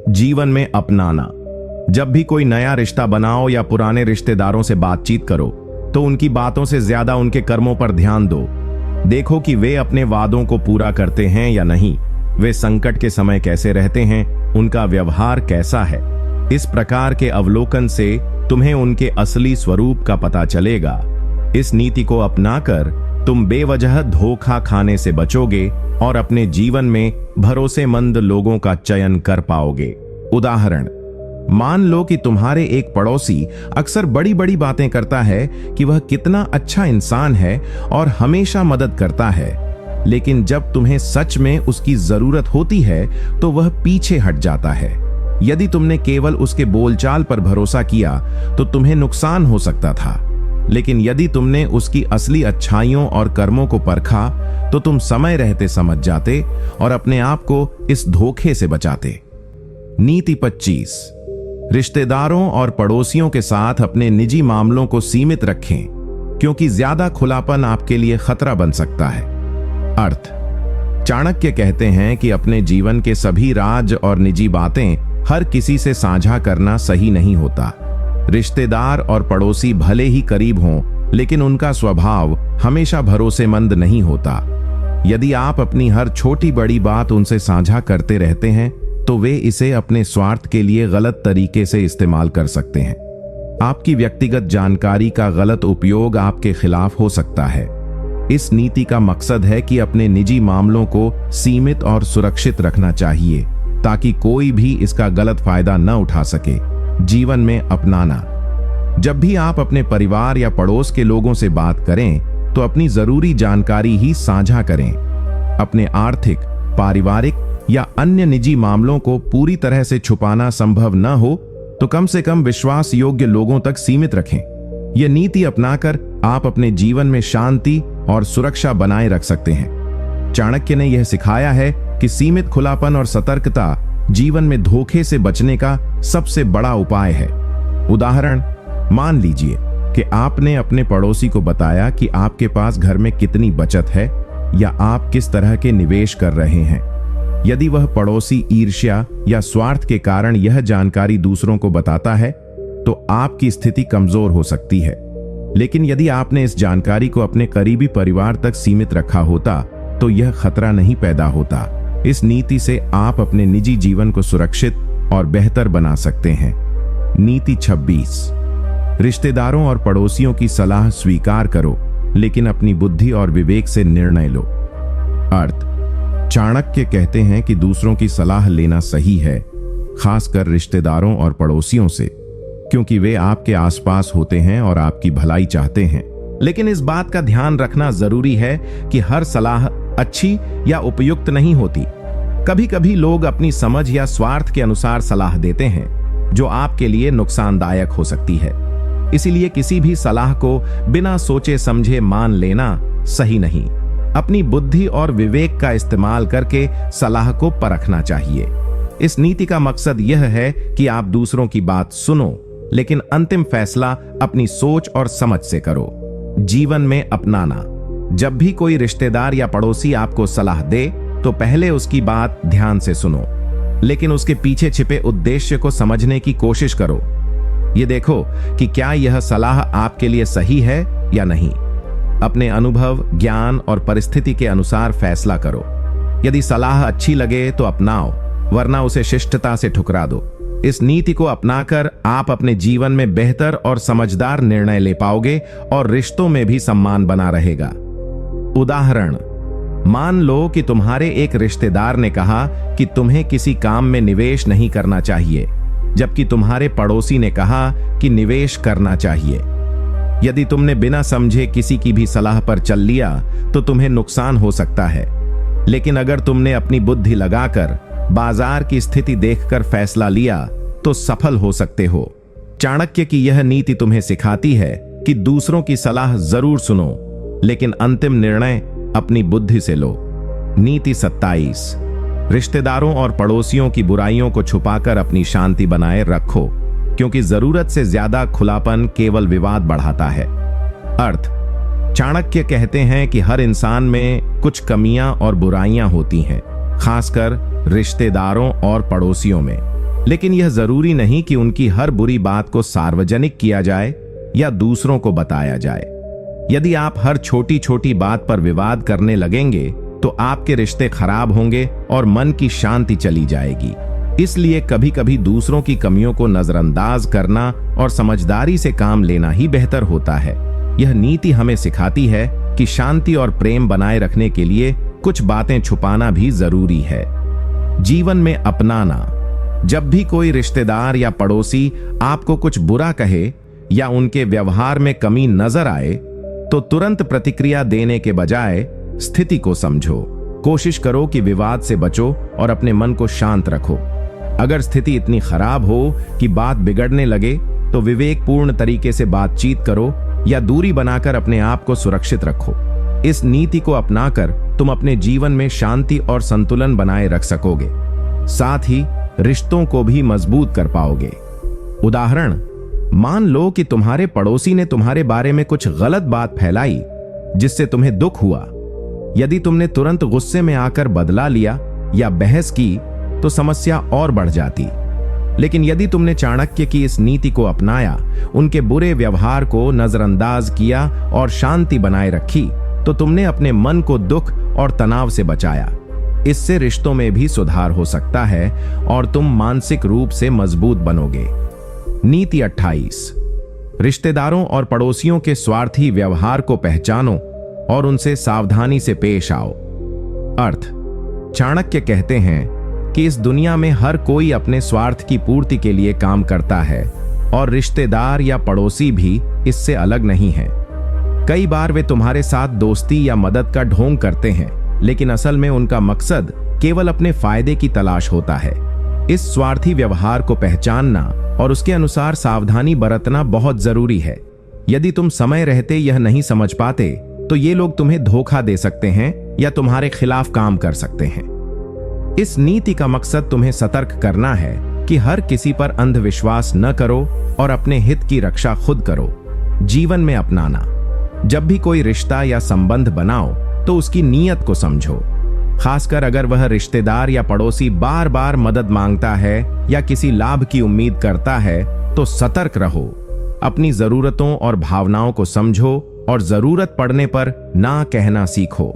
जीवन में अपनाना: जब भी कोई नया रिश्ता बनाओ या पुराने रिश्तेदारों से बातचीत करो तो उनकी बातों से ज्यादा उनके कर्मों पर ध्यान दो। देखो कि वे अपने वादों को पूरा करते हैं या नहीं, वे संकट के समय कैसे रहते हैं, उनका व्यवहार कैसा है। इस प्रकार के अवलोकन से तुम्हें उनके असली स्वरूप का पता चलेगा। इस नीति को अपनाकर तुम बेवजह धोखा खाने से बचोगे और अपने जीवन में भरोसेमंद लोगों का चयन कर पाओगे। उदाहरण: मान लो कि तुम्हारे एक पड़ोसी अक्सर बड़ी बड़ी बातें करता है कि वह कितना अच्छा इंसान है और हमेशा मदद करता है, लेकिन जब तुम्हें सच में उसकी जरूरत होती है तो वह पीछे हट जाता है। यदि तुमने केवल उसके बोलचाल पर भरोसा किया तो तुम्हें नुकसान हो सकता था, लेकिन यदि तुमने उसकी असली अच्छाइयों और कर्मों को परखा तो तुम समय रहते समझ जाते और अपने आप को इस धोखे से बचाते। नीति 25। रिश्तेदारों और पड़ोसियों के साथ अपने निजी मामलों को सीमित रखें, क्योंकि ज्यादा खुलापन आपके लिए खतरा बन सकता है। अर्थ: चाणक्य कहते हैं कि अपने जीवन के सभी राज और निजी बातें हर किसी से साझा करना सही नहीं होता। रिश्तेदार और पड़ोसी भले ही करीब हों, लेकिन उनका स्वभाव हमेशा भरोसेमंद नहीं होता। यदि आप अपनी हर छोटी बड़ी बात उनसे साझा करते रहते हैं तो वे इसे अपने स्वार्थ के लिए गलत तरीके से इस्तेमाल कर सकते हैं। आपकी व्यक्तिगत जानकारी का गलत उपयोग आपके खिलाफ हो सकता है। इस नीति का मकसद है कि अपने निजी मामलों को सीमित और सुरक्षित रखना चाहिए, ताकि कोई भी इसका गलत फायदा न उठा सके। जीवन में अपनाना: जब भी आप अपने परिवार या पड़ोस के लोगों से बात करें तो अपनी जरूरी जानकारी ही साझा करें। अपने आर्थिक, पारिवारिक या अन्य निजी मामलों को पूरी तरह से छुपाना संभव न हो तो कम से कम विश्वास योग्य लोगों तक सीमित रखें। यह नीति अपनाकर आप अपने जीवन में शांति और सुरक्षा बनाए रख सकते हैं। चाणक्य ने यह सिखाया है कि सीमित खुलापन और सतर्कता जीवन में धोखे से बचने का सबसे बड़ा उपाय है। उदाहरण, मान लीजिए कि आपने अपने पड़ोसी को बताया कि आपके पास घर में कितनी बचत है या आप किस तरह के निवेश कर रहे हैं। यदि वह पड़ोसी ईर्ष्या या स्वार्थ के कारण यह जानकारी दूसरों को बताता है तो आपकी स्थिति कमजोर हो सकती है। लेकिन यदि आपने इस जानकारी को अपने करीबी परिवार तक सीमित रखा होता तो यह खतरा नहीं पैदा होता। इस नीति से आप अपने निजी जीवन को सुरक्षित और बेहतर बना सकते हैं। नीति 26, रिश्तेदारों और पड़ोसियों की सलाह स्वीकार करो, लेकिन अपनी बुद्धि और विवेक से निर्णय लो। अर्थ, चाणक्य कहते हैं कि दूसरों की सलाह लेना सही है, खासकर रिश्तेदारों और पड़ोसियों से, क्योंकि वे आपके आसपास होते हैं और आपकी भलाई चाहते हैं। लेकिन इस बात का ध्यान रखना जरूरी है कि हर सलाह अच्छी या उपयुक्त नहीं होती। कभी कभी लोग अपनी समझ या स्वार्थ के अनुसार सलाह देते हैं जो आपके लिए नुकसानदायक हो सकती है। इसीलिए किसी भी सलाह को बिना सोचे समझे मान लेना सही नहीं। अपनी बुद्धि और विवेक का इस्तेमाल करके सलाह को परखना चाहिए। इस नीति का मकसद यह है कि आप दूसरों की बात सुनो, लेकिन अंतिम फैसला अपनी सोच और समझ से करो। जीवन में अपनाना, जब भी कोई रिश्तेदार या पड़ोसी आपको सलाह दे तो पहले उसकी बात ध्यान से सुनो, लेकिन उसके पीछे छिपे उद्देश्य को समझने की कोशिश करो। ये देखो कि क्या यह सलाह आपके लिए सही है या नहीं। अपने अनुभव, ज्ञान और परिस्थिति के अनुसार फैसला करो। यदि सलाह अच्छी लगे तो अपनाओ, वरना उसे शिष्टता से ठुकरा दो। इस नीति को अपनाकर आप अपने जीवन में बेहतर और समझदार निर्णय ले पाओगे और रिश्तों में भी सम्मान बना रहेगा। उदाहरण, मान लो कि तुम्हारे एक रिश्तेदार ने कहा कि तुम्हें किसी काम में निवेश नहीं करना चाहिए, जबकि तुम्हारे पड़ोसी ने कहा कि निवेश करना चाहिए। यदि तुमने बिना समझे किसी की भी सलाह पर चल लिया तो तुम्हें नुकसान हो सकता है, लेकिन अगर तुमने अपनी बुद्धि लगाकर बाजार की स्थिति देखकर फैसला लिया तो सफल हो सकते हो। चाणक्य की यह नीति तुम्हें सिखाती है कि दूसरों की सलाह जरूर सुनो, लेकिन अंतिम निर्णय अपनी बुद्धि से लो। नीति 27, रिश्तेदारों और पड़ोसियों की बुराइयों को छुपाकर अपनी शांति बनाए रखो, क्योंकि जरूरत से ज्यादा खुलापन केवल विवाद बढ़ाता है। अर्थ, चाणक्य कहते हैं कि हर इंसान में कुछ कमियां और बुराइयां होती हैं, खासकर रिश्तेदारों और पड़ोसियों में। लेकिन यह जरूरी नहीं कि उनकी हर बुरी बात को सार्वजनिक किया जाए या दूसरों को बताया जाए। यदि आप हर छोटी छोटी बात पर विवाद करने लगेंगे तो आपके रिश्ते खराब होंगे और मन की शांति चली जाएगी। इसलिए कभी कभी दूसरों की कमियों को नजरअंदाज करना और समझदारी से काम लेना ही बेहतर होता है। यह नीति हमें सिखाती है कि शांति और प्रेम बनाए रखने के लिए कुछ बातें छुपाना भी जरूरी है। जीवन में अपनाना, जब भी कोई रिश्तेदार या पड़ोसी आपको कुछ बुरा कहे या उनके व्यवहार में कमी नजर आए तो तुरंत प्रतिक्रिया देने के बजाय स्थिति को समझो। कोशिश करो कि विवाद से बचो और अपने मन को शांत रखो। अगर स्थिति इतनी खराब हो कि बात बिगड़ने लगे तो विवेकपूर्ण तरीके से बातचीत करो या दूरी बनाकर अपने आप को सुरक्षित रखो। इस नीति को अपनाकर तुम अपने जीवन में शांति और संतुलन बनाए रख सकोगे, साथ ही रिश्तों को भी मजबूत कर पाओगे। उदाहरण, मान लो कि तुम्हारे पड़ोसी ने तुम्हारे बारे में कुछ गलत बात फैलाई जिससे तुम्हें दुख हुआ। यदि तुमने तुरंत गुस्से में आकर बदला लिया या बहस की तो समस्या और बढ़ जाती। लेकिन यदि तुमने चाणक्य की इस नीति को अपनाया, उनके बुरे व्यवहार को नजरअंदाज किया और शांति बनाए रखी, तो तुमने अपने मन को दुख और तनाव से बचाया। इससे रिश्तों में भी सुधार हो सकता है और तुम मानसिक रूप से मजबूत बनोगे। नीति 28, रिश्तेदारों और पड़ोसियों के स्वार्थी व्यवहार को पहचानो और उनसे सावधानी से पेश आओ। अर्थ, चाणक्य कहते हैं कि इस दुनिया में हर कोई अपने स्वार्थ की पूर्ति के लिए काम करता है और रिश्तेदार या पड़ोसी भी इससे अलग नहीं हैं। कई बार वे तुम्हारे साथ दोस्ती या मदद का ढोंग करते हैं, लेकिन असल में उनका मकसद केवल अपने फायदे की तलाश होता है। इस स्वार्थी व्यवहार को पहचानना और उसके अनुसार सावधानी बरतना बहुत जरूरी है। यदि तुम समय रहते यह नहीं समझ पाते तो ये लोग तुम्हें धोखा दे सकते हैं या तुम्हारे खिलाफ काम कर सकते हैं। इस नीति का मकसद तुम्हें सतर्क करना है कि हर किसी पर अंधविश्वास न करो और अपने हित की रक्षा खुद करो। जीवन में अपनाना, जब भी कोई रिश्ता या संबंध बनाओ तो उसकी नीयत को समझो। खासकर अगर वह रिश्तेदार या पड़ोसी बार बार मदद मांगता है या किसी लाभ की उम्मीद करता है तो सतर्क रहो। अपनी जरूरतों और भावनाओं को समझो और जरूरत पड़ने पर ना कहना सीखो।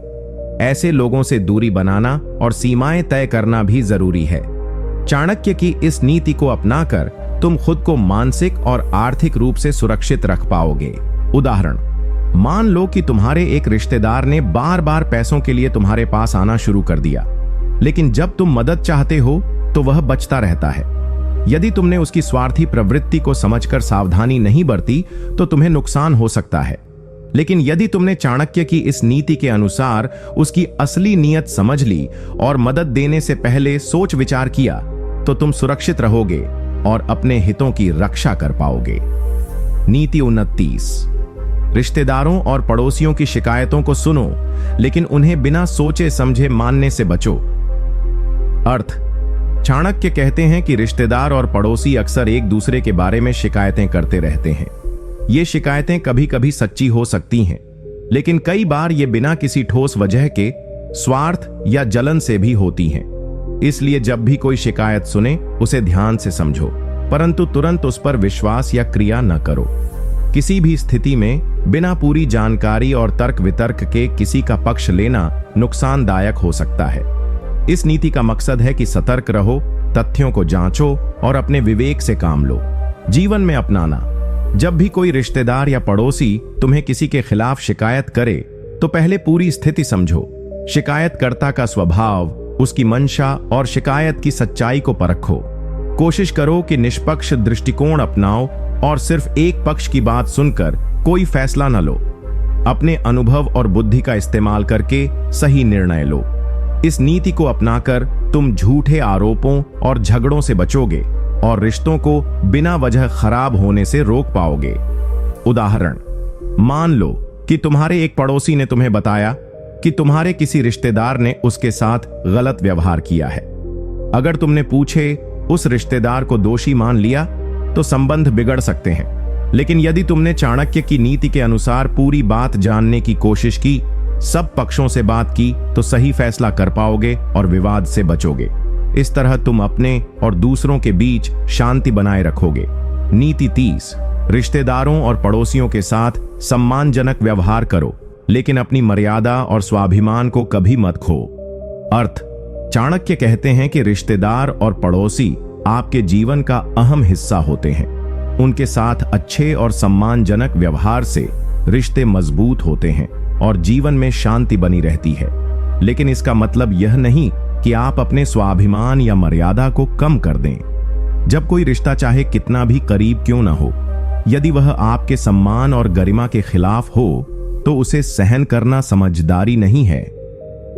ऐसे लोगों से दूरी बनाना और सीमाएं तय करना भी जरूरी है। चाणक्य की इस नीति को अपनाकर तुम खुद को मानसिक और आर्थिक रूप से सुरक्षित रख पाओगे। उदाहरण, मान लो कि तुम्हारे एक रिश्तेदार ने बार बार पैसों के लिए तुम्हारे पास आना शुरू कर दिया, लेकिन जब तुम मदद चाहते हो तो वह बचता रहता है। यदि तुमने उसकी स्वार्थी प्रवृत्ति को समझकर सावधानी नहीं बरती तो तुम्हें नुकसान हो सकता है। लेकिन यदि तुमने चाणक्य की इस नीति के अनुसार उसकी असली नीयत समझ ली और मदद देने से पहले सोच विचार किया तो तुम सुरक्षित रहोगे और अपने हितों की रक्षा कर पाओगे। नीति 29, रिश्तेदारों और पड़ोसियों की शिकायतों को सुनो, लेकिन उन्हें बिना सोचे समझे मानने से बचो। अर्थ, चाणक्य कहते हैं कि रिश्तेदार और पड़ोसी अक्सर एक दूसरे के बारे में शिकायतें करते रहते हैं। ये शिकायतें कभी कभी सच्ची हो सकती हैं, लेकिन कई बार ये बिना किसी ठोस वजह के स्वार्थ या जलन से भी होती हैं। इसलिए जब भी कोई शिकायत सुने उसे ध्यान से समझो, परंतु तुरंत उस पर विश्वास या क्रिया न करो। किसी भी स्थिति में बिना पूरी जानकारी और तर्क वितर्क के किसी का पक्ष लेना नुकसानदायक हो सकता है। इस नीति का मकसद है कि सतर्क रहो, तथ्यों को जांचो और अपने विवेक से काम लो। जीवन में अपनाना, जब भी कोई रिश्तेदार या पड़ोसी तुम्हें किसी के खिलाफ शिकायत करे तो पहले पूरी स्थिति समझो। शिकायतकर्ता का स्वभाव, उसकी मंशा और शिकायत की सच्चाई को परखो। कोशिश करो कि निष्पक्ष दृष्टिकोण अपनाओ और सिर्फ एक पक्ष की बात सुनकर कोई फैसला न लो। अपने अनुभव और बुद्धि का इस्तेमाल करके सही निर्णय लो। इस नीति को अपनाकर तुम झूठे आरोपों और झगड़ों से बचोगे और रिश्तों को बिना वजह खराब होने से रोक पाओगे। उदाहरण, मान लो कि तुम्हारे एक पड़ोसी ने तुम्हें बताया कि तुम्हारे किसी रिश्तेदार ने उसके साथ गलत व्यवहार किया है। अगर तुमने पूछे उस रिश्तेदार को दोषी मान लिया तो संबंध बिगड़ सकते हैं। लेकिन यदि तुमने चाणक्य की नीति के अनुसार पूरी बात जानने की कोशिश की, सब पक्षों से बात की, तो सही फैसला कर पाओगे और विवाद से बचोगे। इस तरह तुम अपने और दूसरों के बीच शांति बनाए रखोगे। नीति 30, रिश्तेदारों और पड़ोसियों के साथ सम्मानजनक व्यवहार करो, लेकिन अपनी मर्यादा और स्वाभिमान को कभी मत खो। अर्थ, चाणक्य कहते हैं कि रिश्तेदार और पड़ोसी आपके जीवन का अहम हिस्सा होते हैं। उनके साथ अच्छे और सम्मानजनक व्यवहार से रिश्ते मजबूत होते हैं और जीवन में शांति बनी रहती है। लेकिन इसका मतलब यह नहीं कि आप अपने स्वाभिमान या मर्यादा को कम कर दें। जब कोई रिश्ता चाहे कितना भी करीब क्यों ना हो, यदि वह आपके सम्मान और गरिमा के खिलाफ हो तो उसे सहन करना समझदारी नहीं है।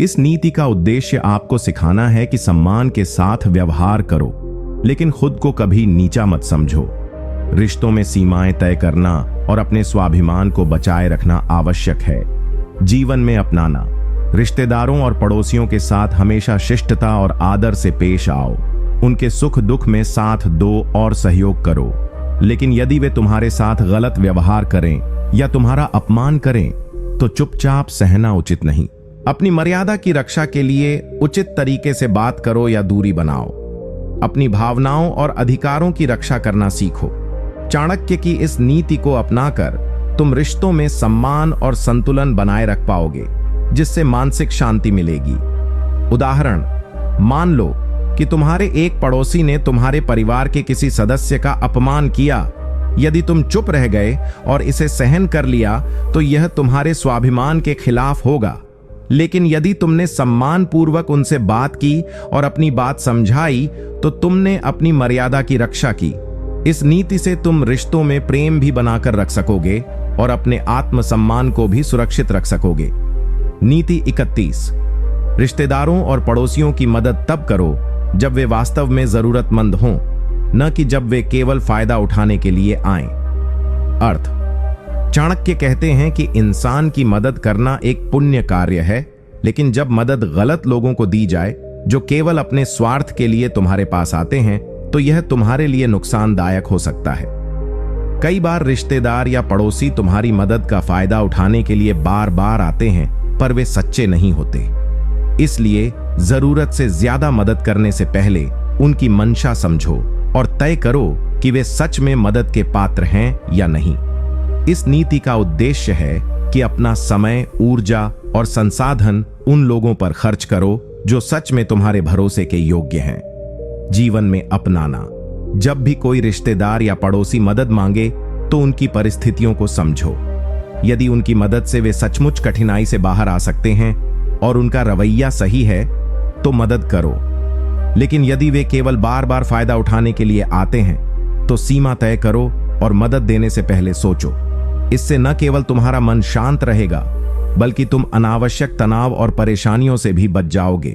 इस नीति का उद्देश्य आपको सिखाना है कि सम्मान के साथ व्यवहार करो, लेकिन खुद को कभी नीचा मत समझो। रिश्तों में सीमाएं तय करना और अपने स्वाभिमान को बचाए रखना आवश्यक है। जीवन में अपनाना, रिश्तेदारों और पड़ोसियों के साथ हमेशा शिष्टता और आदर से पेश आओ। उनके सुख दुख में साथ दो और सहयोग करो। लेकिन यदि वे तुम्हारे साथ गलत व्यवहार करें या तुम्हारा अपमान करें तो चुपचाप सहना उचित नहीं। अपनी मर्यादा की रक्षा के लिए उचित तरीके से बात करो या दूरी बनाओ। अपनी भावनाओं और अधिकारों की रक्षा करना सीखो। चाणक्य की इस नीति को अपनाकर तुम रिश्तों में सम्मान और संतुलन बनाए रख पाओगे, जिससे मानसिक शांति मिलेगी। उदाहरण, मान लो कि तुम्हारे एक पड़ोसी ने तुम्हारे परिवार के किसी सदस्य का अपमान किया। यदि तुम चुप रह गए और इसे सहन कर लिया तो यह तुम्हारे स्वाभिमान के खिलाफ होगा। लेकिन यदि तुमने सम्मान पूर्वक उनसे बात की और अपनी बात समझाई तो तुमने अपनी मर्यादा की रक्षा की। इस नीति से तुम रिश्तों में प्रेम भी बनाकर रख सकोगे और अपने आत्मसम्मान को भी सुरक्षित रख सकोगे। नीति 31, रिश्तेदारों और पड़ोसियों की मदद तब करो जब वे वास्तव में जरूरतमंद हों, न कि जब वे केवल फायदा उठाने के लिए आएं। अर्थ, चाणक्य कहते हैं कि इंसान की मदद करना एक पुण्य कार्य है, लेकिन जब मदद गलत लोगों को दी जाए जो केवल अपने स्वार्थ के लिए तुम्हारे पास आते हैं, तो यह तुम्हारे लिए नुकसानदायक हो सकता है। कई बार रिश्तेदार या पड़ोसी तुम्हारी मदद का फायदा उठाने के लिए बार बार आते हैं, पर वे सच्चे नहीं होते। इसलिए जरूरत से ज्यादा मदद करने से पहले उनकी मंशा समझो और तय करो कि वे सच में मदद के पात्र हैं या नहीं। इस नीति का उद्देश्य है कि अपना समय, ऊर्जा और संसाधन उन लोगों पर खर्च करो जो सच में तुम्हारे भरोसे के योग्य हैं। जीवन में अपनाना। जब भी कोई रिश्तेदार या पड़ोसी मदद मांगे तो उनकी परिस्थितियों को समझो। यदि उनकी मदद से वे सचमुच कठिनाई से बाहर आ सकते हैं और उनका रवैया सही है तो मदद करो, लेकिन यदि वे केवल बार बार फायदा उठाने के लिए आते हैं तो सीमा तय करो और मदद देने से पहले सोचो। इससे न केवल तुम्हारा मन शांत रहेगा, बल्कि तुम अनावश्यक तनाव और परेशानियों से भी बच जाओगे।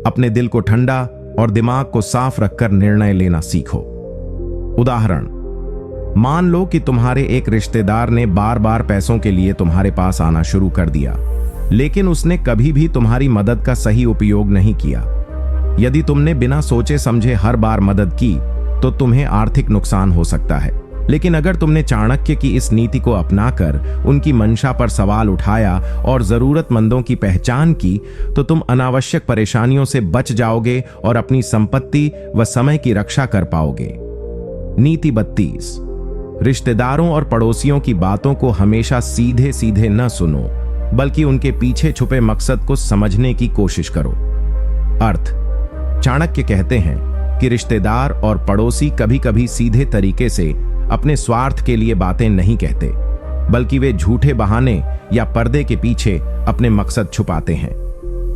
अपने दिल को ठंडा और दिमाग को साफ रखकर निर्णय लेना सीखो। उदाहरण, मान लो कि तुम्हारे एक रिश्तेदार ने बार बार पैसों के लिए तुम्हारे पास आना शुरू कर दिया, लेकिन उसने कभी भी तुम्हारी मदद का सही उपयोग नहीं किया। यदि तुमने बिना सोचे समझे हर बार मदद की तो तुम्हें आर्थिक नुकसान हो सकता है, लेकिन अगर तुमने चाणक्य की इस नीति को अपनाकर उनकी मंशा पर सवाल उठाया और जरूरतमंदों की पहचान की तो तुम अनावश्यक परेशानियों से बच जाओगे और अपनी संपत्ति व समय की रक्षा कर पाओगे। नीति 32। रिश्तेदारों और पड़ोसियों की बातों को हमेशा सीधे सीधे न सुनो, बल्कि उनके पीछे छुपे मकसद को समझने की कोशिश करो। अर्थ, चाणक्य कहते हैं कि रिश्तेदार और पड़ोसी कभी कभी सीधे तरीके से अपने स्वार्थ के लिए बातें नहीं कहते, बल्कि वे झूठे बहाने या पर्दे के पीछे अपने मकसद छुपाते हैं।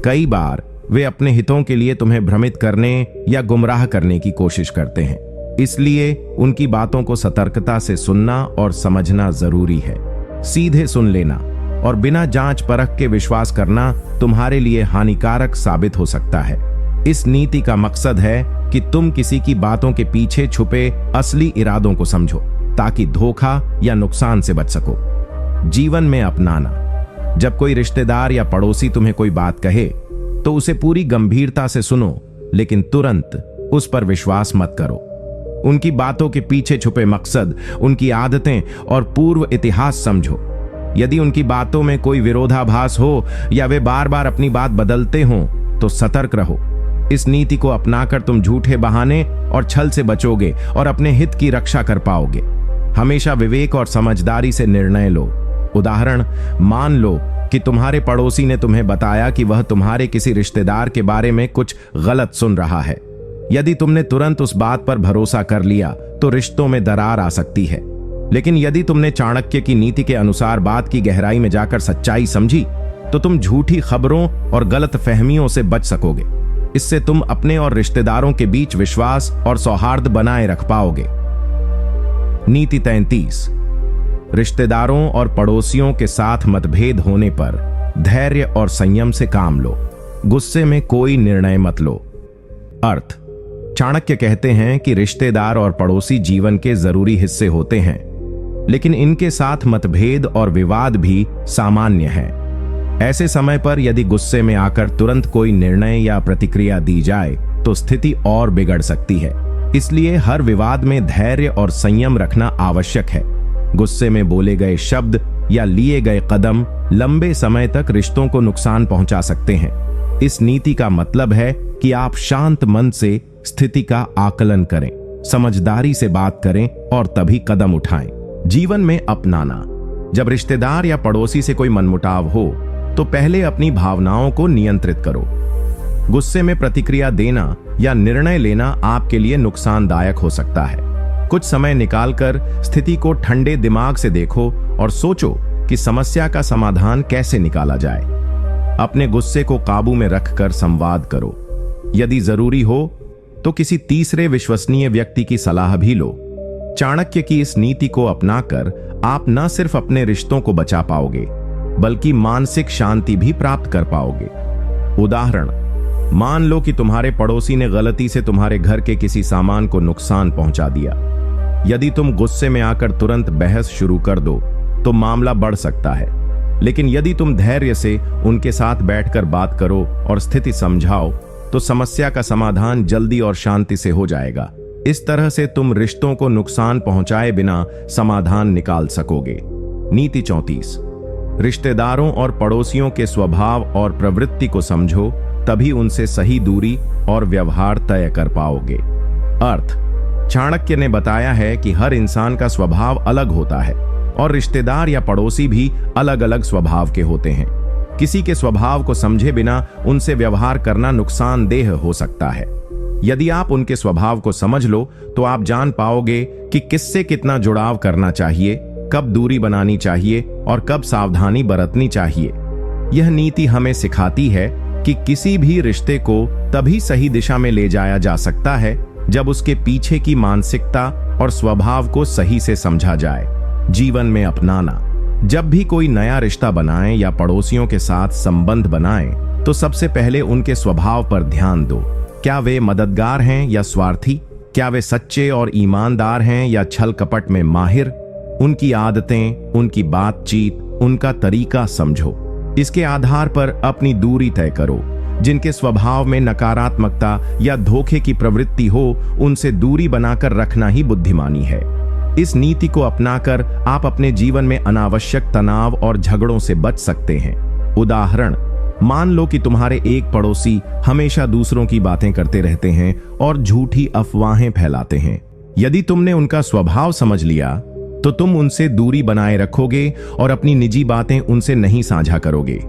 कई बार वे अपने हितों के लिए तुम्हें भ्रमित करने या गुमराह करने की कोशिश करते हैं। इसलिए उनकी बातों को सतर्कता से सुनना और समझना जरूरी है। सीधे सुन लेना और बिना जांच परख के विश्वास करना तुम्हारे लिए हानिकारक साबित हो सकता है। इस नीति का मकसद है कि तुम किसी की बातों के पीछे छुपे असली इरादों को समझो, ताकि धोखा या नुकसान से बच सको। जीवन में अपनाना। जब कोई रिश्तेदार या पड़ोसी तुम्हें कोई बात कहे तो उसे पूरी गंभीरता से सुनो, लेकिन तुरंत उस पर विश्वास मत करो। उनकी बातों के पीछे छुपे मकसद, उनकी आदतें और पूर्व इतिहास समझो। यदि उनकी बातों में कोई विरोधाभास हो या वे बार बार अपनी बात बदलते हों तो सतर्क रहो। इस नीति को अपनाकर तुम झूठे बहाने और छल से बचोगे और अपने हित की रक्षा कर पाओगे। हमेशा विवेक और समझदारी से निर्णय लो। उदाहरण, मान लो कि तुम्हारे पड़ोसी ने तुम्हें बताया कि वह तुम्हारे किसी रिश्तेदार के बारे में कुछ गलत सुन रहा है। यदि तुमने तुरंत उस बात पर भरोसा कर लिया तो रिश्तों में दरार आ सकती है, लेकिन यदि तुमने चाणक्य की नीति के अनुसार बात की गहराई में जाकर सच्चाई समझी तो तुम झूठी खबरों और गलत फहमियों से बच सकोगे। इससे तुम अपने और रिश्तेदारों के बीच विश्वास और सौहार्द बनाए रख पाओगे। नीति 33। रिश्तेदारों और पड़ोसियों के साथ मतभेद होने पर धैर्य और संयम से काम लो। गुस्से में कोई निर्णय मत लो। अर्थ, चाणक्य कहते हैं कि रिश्तेदार और पड़ोसी जीवन के जरूरी हिस्से होते हैं, लेकिन इनके साथ मतभेद और विवाद भी सामान्य है। ऐसे समय पर यदि गुस्से में आकर तुरंत कोई निर्णय या प्रतिक्रिया दी जाए तो स्थिति और बिगड़ सकती है। इसलिए हर विवाद में धैर्य और संयम रखना आवश्यक है। गुस्से में बोले गए शब्द या लिए गए कदम लंबे समय तक रिश्तों को नुकसान पहुंचा सकते हैं। इस नीति का मतलब है कि आप शांत मन से स्थिति का आकलन करें, समझदारी से बात करें और तभी कदम उठाएं। जीवन में अपनाना। जब रिश्तेदार या पड़ोसी से कोई मनमुटाव हो तो पहले अपनी भावनाओं को नियंत्रित करो। गुस्से में प्रतिक्रिया देना या निर्णय लेना आपके लिए नुकसानदायक हो सकता है। कुछ समय निकालकर स्थिति को ठंडे दिमाग से देखो और सोचो कि समस्या का समाधान कैसे निकाला जाए। अपने गुस्से को काबू में रखकर संवाद करो। यदि जरूरी हो तो किसी तीसरे विश्वसनीय व्यक्ति की सलाह भी लो। चाणक्य की इस नीति को अपनाकर आप न सिर्फ अपने रिश्तों को बचा पाओगे, बल्कि मानसिक शांति भी प्राप्त कर पाओगे। उदाहरण, मान लो कि तुम्हारे पड़ोसी ने गलती से तुम्हारे घर के किसी सामान को नुकसान पहुंचा दिया। यदि तुम गुस्से में आकर तुरंत बहस शुरू कर दो तो मामला बढ़ सकता है, लेकिन यदि तुम धैर्य से उनके साथ बैठकर बात करो और स्थिति समझाओ तो समस्या का समाधान जल्दी और शांति से हो जाएगा। इस तरह से तुम रिश्तों को नुकसान पहुंचाए बिना समाधान निकाल सकोगे। नीति 34। रिश्तेदारों और पड़ोसियों के स्वभाव और प्रवृत्ति को समझो, तभी उनसे सही दूरी और व्यवहार तय कर पाओगे। अर्थ: चाणक्य ने बताया है कि हर इंसान का स्वभाव अलग होता है और रिश्तेदार या पड़ोसी भी अलग अलग स्वभाव के होते हैं। किसी के स्वभाव को समझे बिना उनसे व्यवहार करना नुकसानदेह हो सकता है। यदि आप उनके स्वभाव को समझ लो तो आप जान पाओगे कि किससे कितना जुड़ाव करना चाहिए, कब दूरी बनानी चाहिए और कब सावधानी बरतनी चाहिए। यह नीति हमें सिखाती है कि किसी भी रिश्ते को तभी सही दिशा में ले जाया जा सकता है जब उसके पीछे की मानसिकता और स्वभाव को सही से समझा जाए। जीवन में अपनाना: जब भी कोई नया रिश्ता बनाएं या पड़ोसियों के साथ संबंध बनाएं, तो सबसे पहले उनके स्वभाव पर ध्यान दो। क्या वे मददगार हैं या स्वार्थी? क्या वे सच्चे और ईमानदार हैं या छल कपट में माहिर? उनकी आदतें, उनकी बातचीत, उनका तरीका समझो। इसके आधार पर अपनी दूरी तय करो। जिनके स्वभाव में नकारात्मकता या धोखे की प्रवृत्ति हो, उनसे दूरी बनाकर रखना ही बुद्धिमानी है। इस नीति को अपनाकर आप अपने जीवन में अनावश्यक तनाव और झगड़ों से बच सकते हैं। उदाहरण: मान लो कि तुम्हारे एक पड़ोसी हमेशा दूसरों की बातें करते रहते हैं और झूठी अफवाहें फैलाते हैं। यदि तुमने उनका स्वभाव समझ लिया तो तुम उनसे दूरी बनाए रखोगे और अपनी निजी बातें उनसे नहीं साझा करोगे।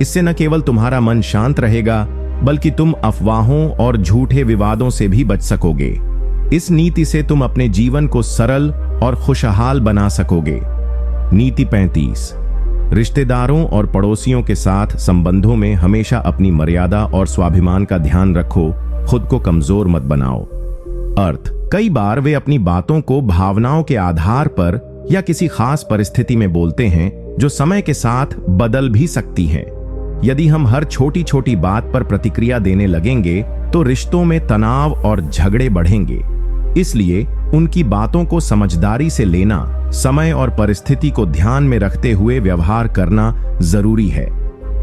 इससे न केवल तुम्हारा मन शांत रहेगा, बल्कि तुम अफवाहों और झूठे विवादों से भी बच सकोगे। इस नीति से तुम अपने जीवन को सरल और खुशहाल बना सकोगे। नीति 35। रिश्तेदारों और पड़ोसियों के साथ संबंधों में हमेशा अपनी मर्यादा और स्वाभिमान का ध्यान रखो, खुद को कमजोर मत बनाओ। अर्थ: कई बार वे अपनी बातों को भावनाओं के आधार पर या किसी खास परिस्थिति में बोलते हैं जो समय के साथ बदल भी सकती है। यदि हम हर छोटी छोटी बात पर प्रतिक्रिया देने लगेंगे तो रिश्तों में तनाव और झगड़े बढ़ेंगे। इसलिए उनकी बातों को समझदारी से लेना, समय और परिस्थिति को ध्यान में रखते हुए व्यवहार करना जरूरी है।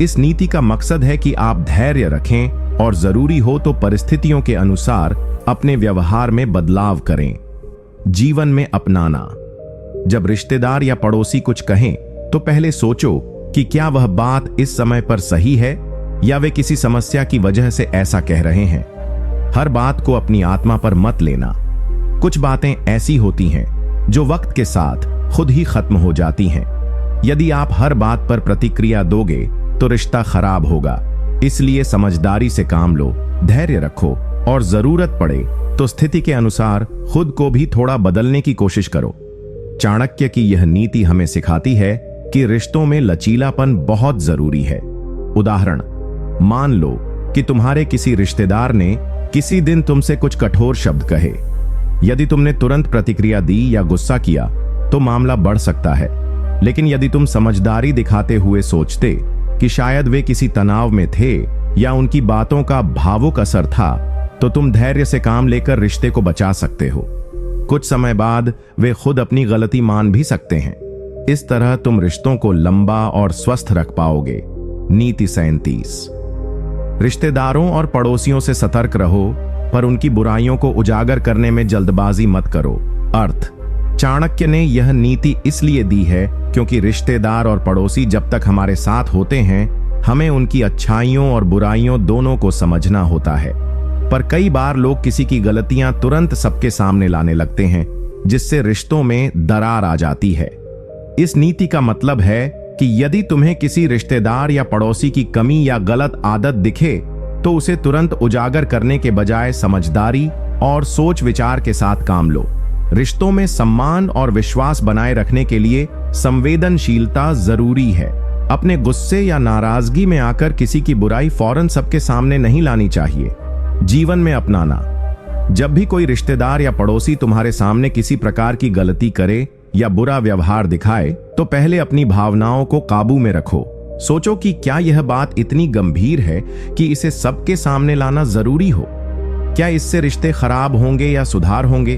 इस नीति का मकसद है कि आप धैर्य रखें और जरूरी हो तो परिस्थितियों के अनुसार अपने व्यवहार में बदलाव करें। जीवन में अपनाना: जब रिश्तेदार या पड़ोसी कुछ कहें तो पहले सोचो कि क्या वह बात इस समय पर सही है या वे किसी समस्या की वजह से ऐसा कह रहे हैं। हर बात को अपनी आत्मा पर मत लेना। कुछ बातें ऐसी होती हैं जो वक्त के साथ खुद ही खत्म हो जाती हैं। यदि आप हर बात पर प्रतिक्रिया दोगे तो रिश्ता खराब होगा। इसलिए समझदारी से काम लो, धैर्य रखो और जरूरत पड़े तो स्थिति के अनुसार खुद को भी थोड़ा बदलने की कोशिश करो। चाणक्य की यह नीति हमें सिखाती है कि रिश्तों में लचीलापन बहुत जरूरी है। उदाहरण: मान लो कि तुम्हारे किसी रिश्तेदार ने किसी दिन तुमसे कुछ कठोर शब्द कहे। यदि तुमने तुरंत प्रतिक्रिया दी या गुस्सा किया तो मामला बढ़ सकता है, लेकिन यदि तुम समझदारी दिखाते हुए सोचते कि शायद वे किसी तनाव में थे या उनकी बातों का भावुक असर था, तो तुम धैर्य से काम लेकर रिश्ते को बचा सकते हो। कुछ समय बाद वे खुद अपनी गलती मान भी सकते हैं। इस तरह तुम रिश्तों को लंबा और स्वस्थ रख पाओगे। नीति 37। रिश्तेदारों और पड़ोसियों से सतर्क रहो, पर उनकी बुराइयों को उजागर करने में जल्दबाजी मत करो। अर्थ: चाणक्य ने यह नीति इसलिए दी है क्योंकि रिश्तेदार और पड़ोसी जब तक हमारे साथ होते हैं, हमें उनकी अच्छाइयों और बुराइयों दोनों को समझना होता है। पर कई बार लोग किसी की गलतियां तुरंत सबके सामने लाने लगते हैं, जिससे रिश्तों में दरार आ जाती है। इस नीति का मतलब है कि यदि तुम्हें किसी रिश्तेदार या पड़ोसी की कमी या गलत आदत दिखे तो उसे तुरंत उजागर करने के बजाय समझदारी और सोच विचार के साथ काम लो। रिश्तों में सम्मान और विश्वास बनाए रखने के लिए संवेदनशीलता जरूरी है। अपने गुस्से या नाराजगी में आकर किसी की बुराई फौरन सबके सामने नहीं लानी चाहिए। जीवन में अपनाना: जब भी कोई रिश्तेदार या पड़ोसी तुम्हारे सामने किसी प्रकार की गलती करे या बुरा व्यवहार दिखाए तो पहले अपनी भावनाओं को काबू में रखो। सोचो कि क्या यह बात इतनी गंभीर है कि इसे सबके सामने लाना जरूरी हो। क्या इससे रिश्ते खराब होंगे या सुधार होंगे?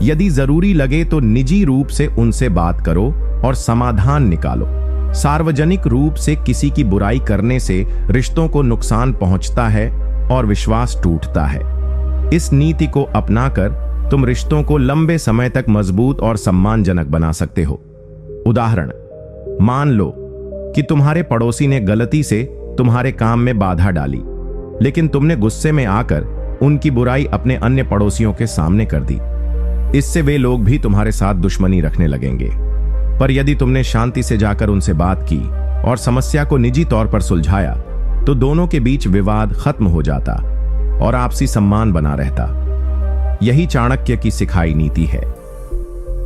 यदि जरूरी लगे तो निजी रूप से उनसे बात करो और समाधान निकालो। सार्वजनिक रूप से किसी की बुराई करने से रिश्तों को नुकसान पहुंचता है और विश्वास टूटता है। इस नीति को अपनाकर तुम रिश्तों को लंबे समय तक मजबूत और सम्मानजनक बना सकते हो। उदाहरण, मान लो कि तुम्हारे पड़ोसी ने गलती से तुम्हारे काम में बाधा डाली, लेकिन तुमने गुस्से में आकर उनकी बुराई अपने अन्य पड़ोसियों के सामने कर दी। इससे वे लोग भी तुम्हारे साथ दुश्मनी रखने लगेंगे। पर यदि तुमने शांति से जाकर उनसे बात की और समस्या को निजी तौर पर सुलझाया, तो दोनों के बीच विवाद खत्म हो जाता और आपसी सम्मान बना रहता। यही चाणक्य की सिखाई नीति है।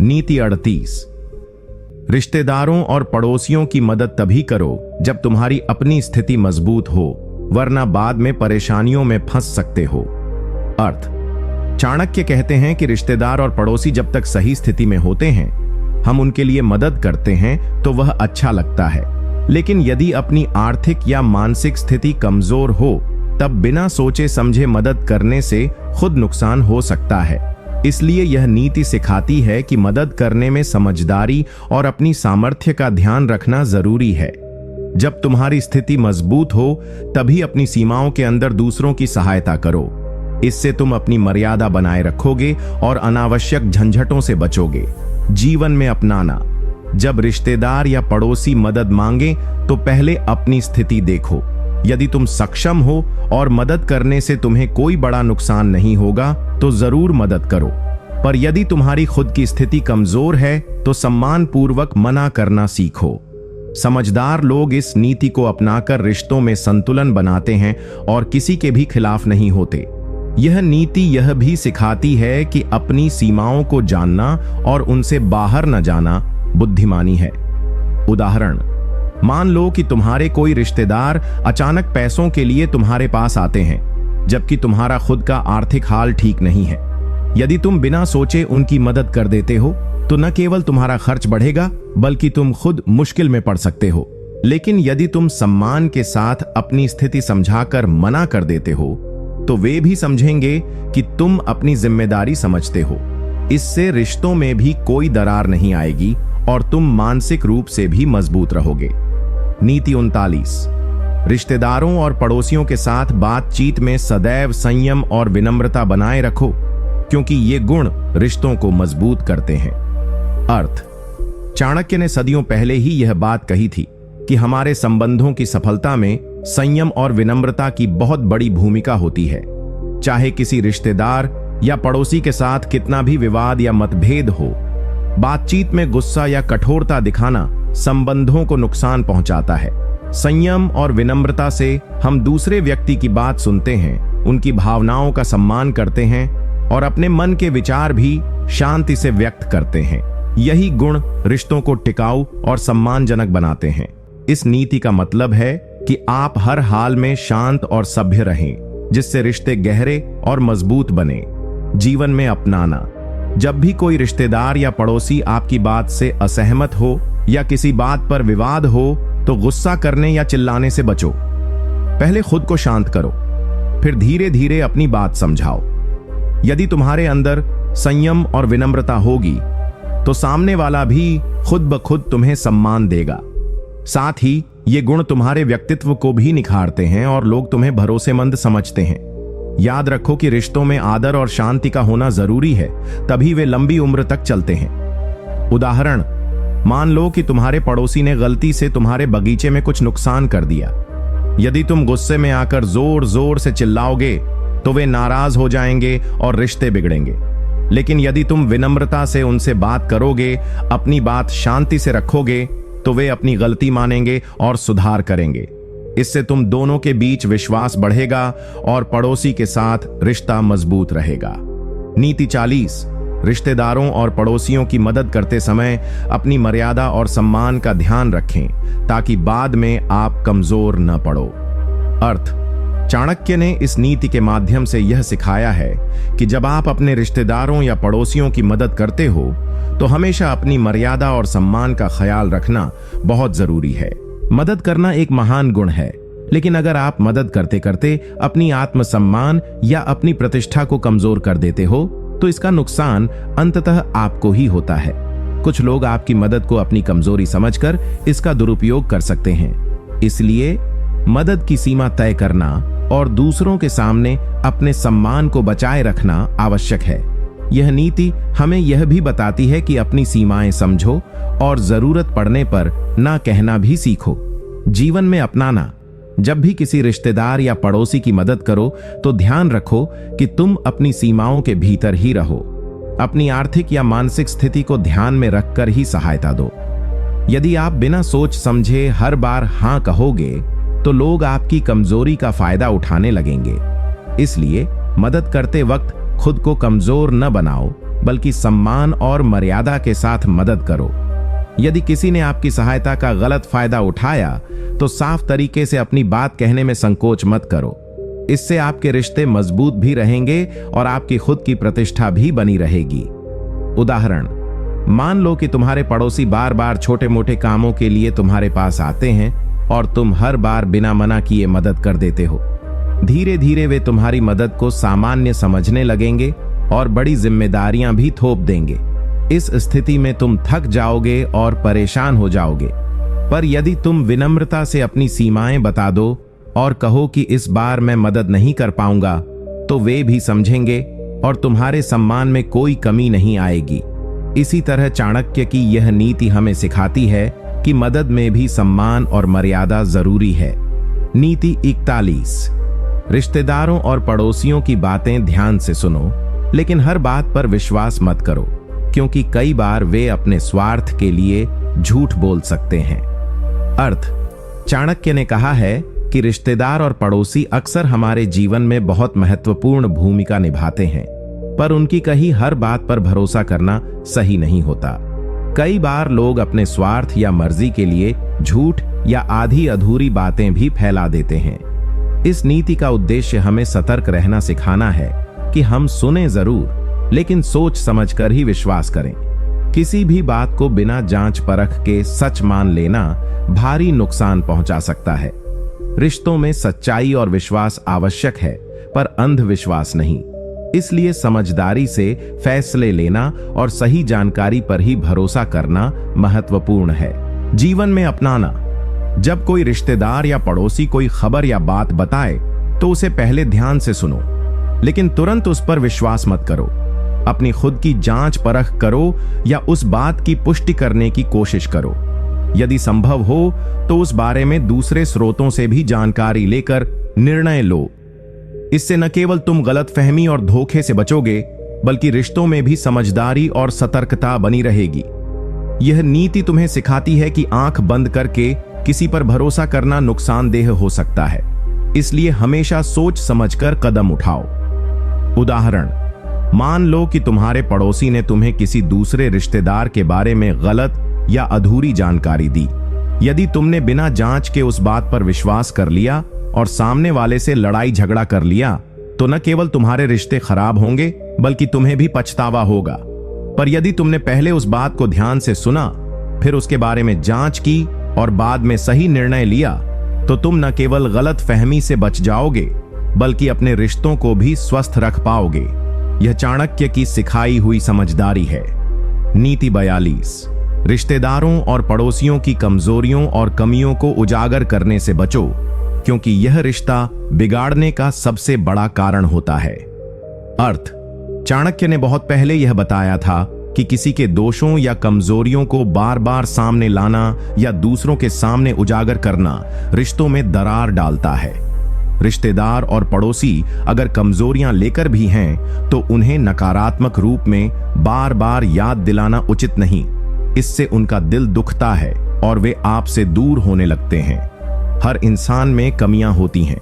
नीति 38, रिश्तेदारों और पड़ोसियों की मदद तभी करो जब तुम्हारी अपनी स्थिति मजबूत हो, वरना बाद में परेशानियों में फंस सकते हो। अर्थ, चाणक्य कहते हैं कि रिश्तेदार और पड़ोसी जब तक सही स्थिति में होते हैं, हम उनके लिए मदद करते हैं तो वह अच्छा लगता है। लेकिन यदि अपनी आर्थिक या मानसिक स्थिति कमजोर हो, तब बिना सोचे समझे मदद करने से खुद नुकसान हो सकता है। इसलिए यह नीति सिखाती है कि मदद करने में समझदारी और अपनी सामर्थ्य का ध्यान रखना जरूरी है। जब तुम्हारी स्थिति मजबूत हो, तभी अपनी सीमाओं के अंदर दूसरों की सहायता करो। इससे तुम अपनी मर्यादा बनाए रखोगे और अनावश्यक झंझटों से बचोगे। जीवन में अपनाना, जब रिश्तेदार या पड़ोसी मदद मांगे तो पहले अपनी स्थिति देखो। यदि तुम सक्षम हो और मदद करने से तुम्हें कोई बड़ा नुकसान नहीं होगा, तो जरूर मदद करो। पर यदि तुम्हारी खुद की स्थिति कमजोर है, तो सम्मान पूर्वक मना करना सीखो। समझदार लोग इस नीति को अपनाकर रिश्तों में संतुलन बनाते हैं और किसी के भी खिलाफ नहीं होते। यह नीति यह भी सिखाती है कि अपनी सीमाओं को जानना और उनसे बाहर न जाना बुद्धिमानी है। उदाहरण, मान लो कि तुम्हारे कोई रिश्तेदार अचानक पैसों के लिए तुम्हारे पास आते हैं, जबकि तुम्हारा खुद का आर्थिक हाल ठीक नहीं है। यदि तुम बिना सोचे उनकी मदद कर देते हो, तो न केवल तुम्हारा खर्च बढ़ेगा, बल्कि तुम खुद मुश्किल में पड़ सकते हो। लेकिन यदि तुम सम्मान के साथ अपनी स्थिति समझाकर मना कर देते हो, तो वे भी समझेंगे कि तुम अपनी जिम्मेदारी समझते हो। इससे रिश्तों में भी कोई दरार नहीं आएगी और तुम मानसिक रूप से भी मजबूत रहोगे। नीति 39, रिश्तेदारों और पड़ोसियों के साथ बातचीत में सदैव संयम और विनम्रता बनाए रखो, क्योंकि ये गुण रिश्तों को मजबूत करते हैं। अर्थ, चाणक्य ने सदियों पहले ही यह बात कही थी कि हमारे संबंधों की सफलता में संयम और विनम्रता की बहुत बड़ी भूमिका होती है। चाहे किसी रिश्तेदार या पड़ोसी के साथ कितना भी विवाद या मतभेद हो, बातचीत में गुस्सा या कठोरता दिखाना संबंधों को नुकसान पहुंचाता है। संयम और विनम्रता से हम दूसरे व्यक्ति की बात सुनते हैं, उनकी भावनाओं का सम्मान करते हैं और अपने मन के विचार भी शांति से व्यक्त करते हैं। यही गुण रिश्तों को टिकाऊ और सम्मानजनक बनाते हैं। इस नीति का मतलब है कि आप हर हाल में शांत और सभ्य रहें, जिससे रिश्ते गहरे और मजबूत बने। जीवन में अपनाना, जब भी कोई रिश्तेदार या पड़ोसी आपकी बात से असहमत हो या किसी बात पर विवाद हो, तो गुस्सा करने या चिल्लाने से बचो। पहले खुद को शांत करो, फिर धीरे धीरे अपनी बात समझाओ। यदि तुम्हारे अंदर संयम और विनम्रता होगी, तो सामने वाला भी खुद ब खुद तुम्हें सम्मान देगा। साथ ही ये गुण तुम्हारे व्यक्तित्व को भी निखारते हैं और लोग तुम्हें भरोसेमंद समझते हैं। याद रखो कि रिश्तों में आदर और शांति का होना जरूरी है, तभी वे लंबी उम्र तक चलते हैं। उदाहरण, मान लो कि तुम्हारे पड़ोसी ने गलती से तुम्हारे बगीचे में कुछ नुकसान कर दिया। यदि तुम गुस्से में आकर जोर जोर से चिल्लाओगे, तो वे नाराज हो जाएंगे और रिश्ते बिगड़ेंगे। लेकिन यदि तुम विनम्रता से उनसे बात करोगे, अपनी बात शांति से रखोगे, तो वे अपनी गलती मानेंगे और सुधार करेंगे। इससे तुम दोनों के बीच विश्वास बढ़ेगा और पड़ोसी के साथ रिश्ता मजबूत रहेगा। नीति 40, रिश्तेदारों और पड़ोसियों की मदद करते समय अपनी मर्यादा और सम्मान का ध्यान रखें, ताकि बाद में आप कमजोर न पड़ो। अर्थ, चाणक्य ने इस नीति के माध्यम से यह सिखाया है कि जब आप अपने रिश्तेदारों या पड़ोसियों की मदद करते हो, तो हमेशा अपनी मर्यादा और सम्मान का ख्याल रखना बहुत जरूरी है। मदद करना एक महान गुण है, लेकिन अगर आप मदद करते करते अपनी आत्मसम्मान या अपनी प्रतिष्ठा को कमजोर कर देते हो, तो इसका नुकसान अंततः आपको ही होता है। कुछ लोग आपकी मदद को अपनी कमजोरी समझकर इसका दुरुपयोग कर सकते हैं। इसलिए मदद की सीमा तय करना और दूसरों के सामने अपने सम्मान को बचाए रखना आवश्यक है। यह नीति हमें यह भी बताती है कि अपनी सीमाएं समझो और जरूरत पड़ने पर ना कहना भी सीखो। जीवन में अपनाना, जब भी किसी रिश्तेदार या पड़ोसी की मदद करो तो ध्यान रखो कि तुम अपनी सीमाओं के भीतर ही रहो। अपनी आर्थिक या मानसिक स्थिति को ध्यान में रखकर ही सहायता दो। यदि आप बिना सोच समझे हर बार हां कहोगे तो लोग आपकी कमजोरी का फायदा उठाने लगेंगे। इसलिए मदद करते वक्त खुद को कमजोर न बनाओ, बल्कि सम्मान और मर्यादा के साथ मदद करो। यदि किसी ने आपकी सहायता का गलत फायदा उठाया तो साफ तरीके से अपनी बात कहने में संकोच मत करो। इससे आपके रिश्ते मजबूत भी रहेंगे और आपकी खुद की प्रतिष्ठा भी बनी रहेगी। उदाहरण, मान लो कि तुम्हारे पड़ोसी बार बार छोटे मोटे कामों के लिए तुम्हारे पास आते हैं और तुम हर बार बिना मना किए मदद कर देते हो। धीरे धीरे वे तुम्हारी मदद को सामान्य समझने लगेंगे और बड़ी जिम्मेदारियां भी थोप देंगे। इस स्थिति में तुम थक जाओगे और परेशान हो जाओगे। पर यदि तुम विनम्रता से अपनी सीमाएं बता दो और कहो कि इस बार मैं मदद नहीं कर पाऊंगा, तो वे भी समझेंगे और तुम्हारे सम्मान में कोई कमी नहीं आएगी। इसी तरह चाणक्य की यह नीति हमें सिखाती है कि मदद में भी सम्मान और मर्यादा जरूरी है। नीति 41। रिश्तेदारों और पड़ोसियों की बातें ध्यान से सुनो, लेकिन हर बात पर विश्वास मत करो, क्योंकि कई बार वे अपने स्वार्थ के लिए झूठ बोल सकते हैं। अर्थ, चाणक्य ने कहा है कि रिश्तेदार और पड़ोसी अक्सर हमारे जीवन में बहुत महत्वपूर्ण भूमिका निभाते हैं, पर उनकी कही हर बात पर भरोसा करना सही नहीं होता। कई बार लोग अपने स्वार्थ या मर्जी के लिए झूठ या आधी अधूरी बातें भी फैला देते हैं। इस नीति का उद्देश्य हमें सतर्क रहना सिखाना है कि हम सुने जरूर, लेकिन सोच समझकर ही विश्वास करें। किसी भी बात को बिना जांच परख के सच मान लेना भारी नुकसान पहुंचा सकता है। रिश्तों में सच्चाई और विश्वास आवश्यक है, पर अंधविश्वास नहीं। इसलिए समझदारी से फैसले लेना और सही जानकारी पर ही भरोसा करना महत्वपूर्ण है। जीवन में अपनाना, जब कोई रिश्तेदार या पड़ोसी कोई खबर या बात बताए तो उसे पहले ध्यान से सुनो, लेकिन तुरंत उस पर विश्वास मत करो। अपनी खुद की जांच परख करो या उस बात की पुष्टि करने की कोशिश करो। यदि संभव हो तो उस बारे में दूसरे स्रोतों से भी जानकारी लेकर निर्णय लो। इससे न केवल तुम गलतफहमी और धोखे से बचोगे, बल्कि रिश्तों में भी समझदारी और सतर्कता बनी रहेगी। यह नीति तुम्हें सिखाती है कि आंख बंद करके किसी पर भरोसा करना नुकसानदेह हो सकता है। इसलिए हमेशा सोच समझकर कदम उठाओ। उदाहरण, मान लो कि तुम्हारे पड़ोसी ने तुम्हें किसी दूसरे रिश्तेदार के बारे में गलत या अधूरी जानकारी दी। यदि तुमने बिना जांच के उस बात पर विश्वास कर लिया और सामने वाले से लड़ाई झगड़ा कर लिया, तो न केवल तुम्हारे रिश्ते खराब होंगे, बल्कि तुम्हें भी पछतावा होगा। पर यदि तुमने पहले उस बात को ध्यान से सुना, फिर उसके बारे में जांच की और बाद में सही निर्णय लिया, तो तुम न केवल गलत फहमी से बच जाओगे, बल्कि अपने रिश्तों को भी स्वस्थ रख पाओगे। यह चाणक्य की सिखाई हुई समझदारी है। नीति 42। रिश्तेदारों और पड़ोसियों की कमजोरियों और कमियों को उजागर करने से बचो, क्योंकि यह रिश्ता बिगाड़ने का सबसे बड़ा कारण होता है। अर्थ, चाणक्य ने बहुत पहले यह बताया था कि किसी के दोषों या कमजोरियों को बार बार सामने लाना या दूसरों के सामने उजागर करना रिश्तों में दरार डालता है। रिश्तेदार और पड़ोसी अगर कमजोरियां लेकर भी हैं, तो उन्हें नकारात्मक रूप में बार बार याद दिलाना उचित नहीं। इससे उनका दिल दुखता है और वे आपसे दूर होने लगते हैं। हर इंसान में कमियां होती हैं,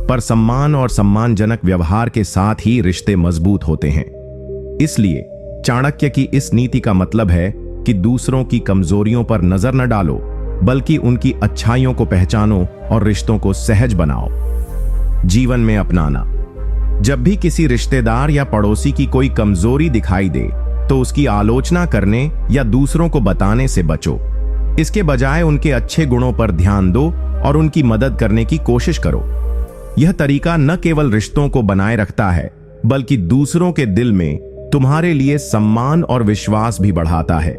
पर सम्मान और सम्मानजनक व्यवहार के साथ ही रिश्ते मजबूत होते हैं। इसलिए चाणक्य की इस नीति का मतलब है कि दूसरों की कमजोरियों पर नजर न डालो, बल्कि उनकी अच्छाइयों को पहचानो और रिश्तों को सहज बनाओ। जीवन में अपनाना, जब भी किसी रिश्तेदार या पड़ोसी की कोई कमजोरी दिखाई दे, तो उसकी आलोचना करने या दूसरों को बताने से बचो। इसके बजाय उनके अच्छे गुणों पर ध्यान दो और उनकी मदद करने की कोशिश करो। यह तरीका न केवल रिश्तों को बनाए रखता है, बल्कि दूसरों के दिल में तुम्हारे लिए सम्मान और विश्वास भी बढ़ाता है।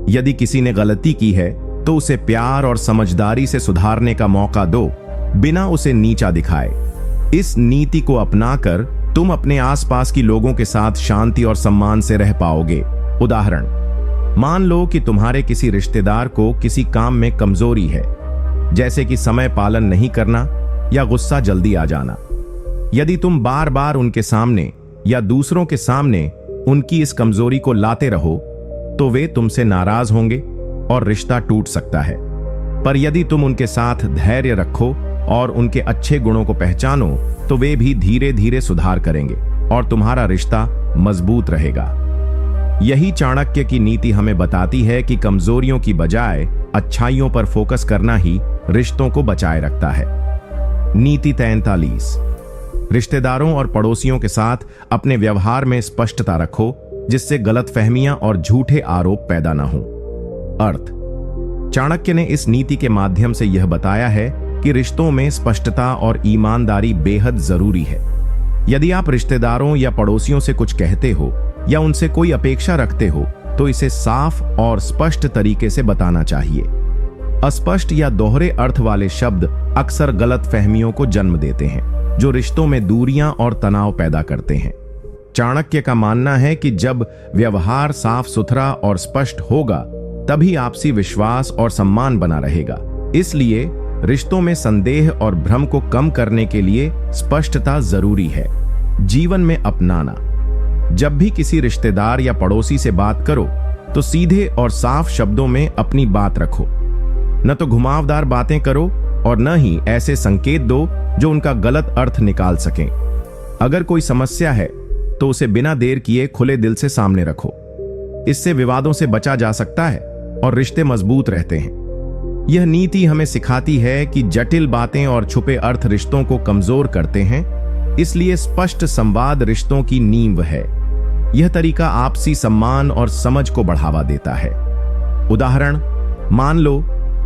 यदि किसी ने गलती की है तो उसे प्यार और समझदारी से सुधारने का मौका दो, बिना उसे नीचा दिखाए। इस नीति को अपनाकर तुम अपने आसपास की लोगों के साथ शांति और सम्मान से रह पाओगे। उदाहरण, मान लो कि तुम्हारे किसी रिश्तेदार को किसी काम में कमजोरी है, जैसे कि समय पालन नहीं करना या गुस्सा जल्दी आ जाना। यदि तुम बार बार उनके सामने या दूसरों के सामने उनकी इस कमजोरी को लाते रहो तो वे तुमसे नाराज होंगे और रिश्ता टूट सकता है। पर यदि तुम उनके साथ धैर्य रखो और उनके अच्छे गुणों को पहचानो तो वे भी धीरे धीरे सुधार करेंगे और तुम्हारा रिश्ता मजबूत रहेगा। यही चाणक्य की नीति हमें बताती है कि कमजोरियों की बजाय अच्छाइयों पर फोकस करना ही रिश्तों को बचाए रखता है। नीति 43, रिश्तेदारों और पड़ोसियों के साथ अपने व्यवहार में स्पष्टता रखो, जिससे गलतफहमियां और झूठे आरोप पैदा न हो। अर्थ, चाणक्य ने इस नीति के माध्यम से यह बताया है कि रिश्तों में स्पष्टता और ईमानदारी बेहद जरूरी है। यदि आप रिश्तेदारों या पड़ोसियों से कुछ कहते हो या उनसे कोई अपेक्षा रखते हो तो इसे साफ और स्पष्ट तरीके से बताना चाहिए। अस्पष्ट या दोहरे अर्थ वाले शब्द अक्सर गलतफहमियों को जन्म देते हैं, जो रिश्तों में दूरियां और तनाव पैदा करते हैं। चाणक्य का मानना है कि जब व्यवहार साफ सुथरा और स्पष्ट होगा तभी आपसी विश्वास और सम्मान बना रहेगा। इसलिए रिश्तों में संदेह और भ्रम को कम करने के लिए स्पष्टता जरूरी है। जीवन में अपनाना, जब भी किसी रिश्तेदार या पड़ोसी से बात करो तो सीधे और साफ शब्दों में अपनी बात रखो। न तो घुमावदार बातें करो और न ही ऐसे संकेत दो जो उनका गलत अर्थ निकाल सकें। अगर कोई समस्या है तो उसे बिना देर किए खुले दिल से सामने रखो। इससे विवादों से बचा जा सकता है और रिश्ते मजबूत रहते हैं। यह नीति हमें सिखाती है कि जटिल बातें और छुपे अर्थ रिश्तों को कमजोर करते हैं, इसलिए स्पष्ट संवाद रिश्तों की नींव है। यह तरीका आपसी सम्मान और समझ को बढ़ावा देता है। उदाहरण, मान लो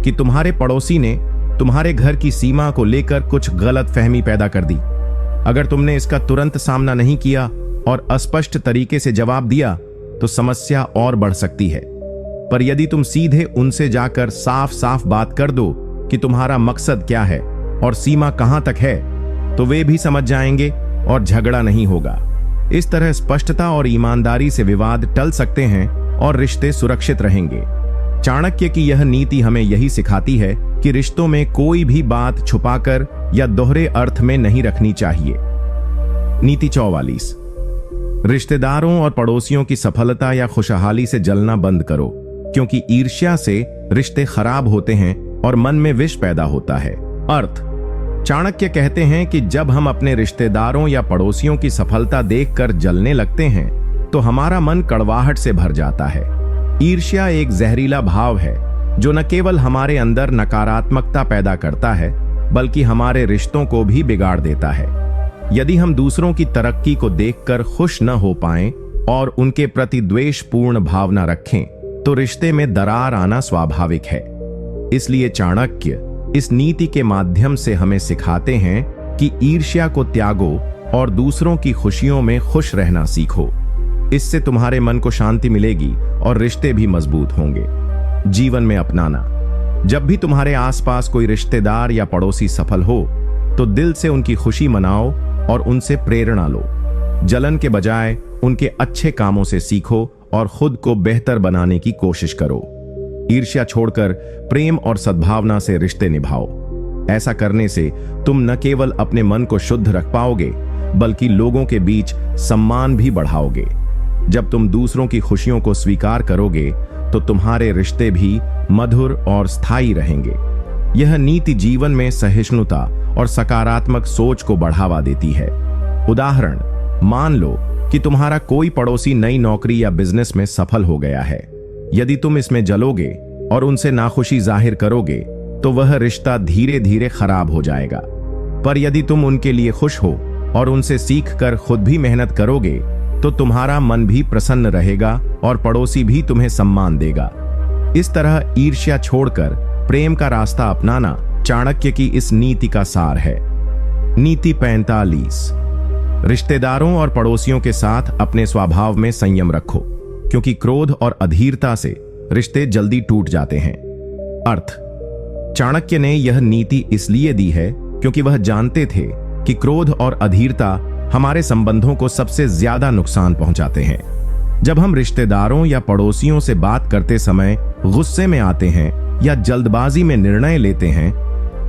कि तुम्हारे पड़ोसी ने तुम्हारे घर की सीमा को लेकर कुछ गलतफहमी पैदा कर दी। अगर तुमने इसका तुरंत सामना नहीं किया और अस्पष्ट तरीके से जवाब दिया तो समस्या और बढ़ सकती है। पर यदि तुम सीधे उनसे जाकर साफ साफ बात कर दो कि तुम्हारा मकसद क्या है और सीमा कहां तक है, तो वे भी समझ जाएंगे और झगड़ा नहीं होगा। इस तरह स्पष्टता और ईमानदारी से विवाद टल सकते हैं और रिश्ते सुरक्षित रहेंगे। चाणक्य की यह नीति हमें यही सिखाती है कि रिश्तों में कोई भी बात छुपाकर या दोहरे अर्थ में नहीं रखनी चाहिए। नीति 44, रिश्तेदारों और पड़ोसियों की सफलता या खुशहाली से जलना बंद करो, क्योंकि ईर्ष्या से रिश्ते खराब होते हैं और मन में विष पैदा होता है। अर्थ, चाणक्य कहते हैं कि जब हम अपने रिश्तेदारों या पड़ोसियों की सफलता देखकर जलने लगते हैं तो हमारा मन कड़वाहट से भर जाता है। ईर्ष्या एक जहरीला भाव है जो न केवल हमारे अंदर नकारात्मकता पैदा करता है बल्कि हमारे रिश्तों को भी बिगाड़ देता है। यदि हम दूसरों की तरक्की को देखकर खुश न हो पाएं और उनके प्रति द्वेषपूर्ण भावना रखें तो रिश्ते में दरार आना स्वाभाविक है। इसलिए चाणक्य इस नीति के माध्यम से हमें सिखाते हैं कि ईर्ष्या को त्यागो और दूसरों की खुशियों में खुश रहना सीखो। इससे तुम्हारे मन को शांति मिलेगी और रिश्ते भी मजबूत होंगे। जीवन में अपनाना, जब भी तुम्हारे आसपास कोई रिश्तेदार या पड़ोसी सफल हो तो दिल से उनकी खुशी मनाओ और उनसे प्रेरणा लो। जलन के बजाय उनके अच्छे कामों से सीखो और खुद को बेहतर बनाने की कोशिश करो। ईर्ष्या छोड़कर प्रेम और सद्भावना से रिश्ते निभाओ। ऐसा करने से तुम न केवल अपने मन को शुद्ध रख पाओगे बल्कि लोगों के बीच सम्मान भी बढ़ाओगे। जब तुम दूसरों की खुशियों को स्वीकार करोगे तो तुम्हारे रिश्ते भी मधुर और स्थायी रहेंगे। यह नीति जीवन में सहिष्णुता और सकारात्मक सोच को बढ़ावा देती है। उदाहरण, मान लो कि तुम्हारा कोई पड़ोसी नई नौकरी या बिजनेस में सफल हो गया है। यदि तुम इसमें जलोगे और उनसे नाखुशी जाहिर करोगे तो वह रिश्ता धीरे धीरे खराब हो जाएगा। पर यदि तुम उनके लिए खुश हो और उनसे सीखकर खुद भी मेहनत करोगे तो तुम्हारा मन भी प्रसन्न रहेगा और पड़ोसी भी तुम्हें सम्मान देगा। इस तरह ईर्ष्या छोड़कर प्रेम का रास्ता अपनाना चाणक्य की इस नीति का सार है। नीति 45, रिश्तेदारों और पड़ोसियों के साथ अपने स्वभाव में संयम रखो, क्योंकि क्रोध और अधीरता से रिश्ते जल्दी टूट जाते हैं। अर्थ: चाणक्य ने यह नीति इसलिए दी है क्योंकि वह जानते थे कि क्रोध और अधीरता हमारे संबंधों को सबसे ज्यादा नुकसान पहुंचाते हैं। जब हम रिश्तेदारों या पड़ोसियों से बात करते समय गुस्से में आते हैं या जल्दबाजी में निर्णय लेते हैं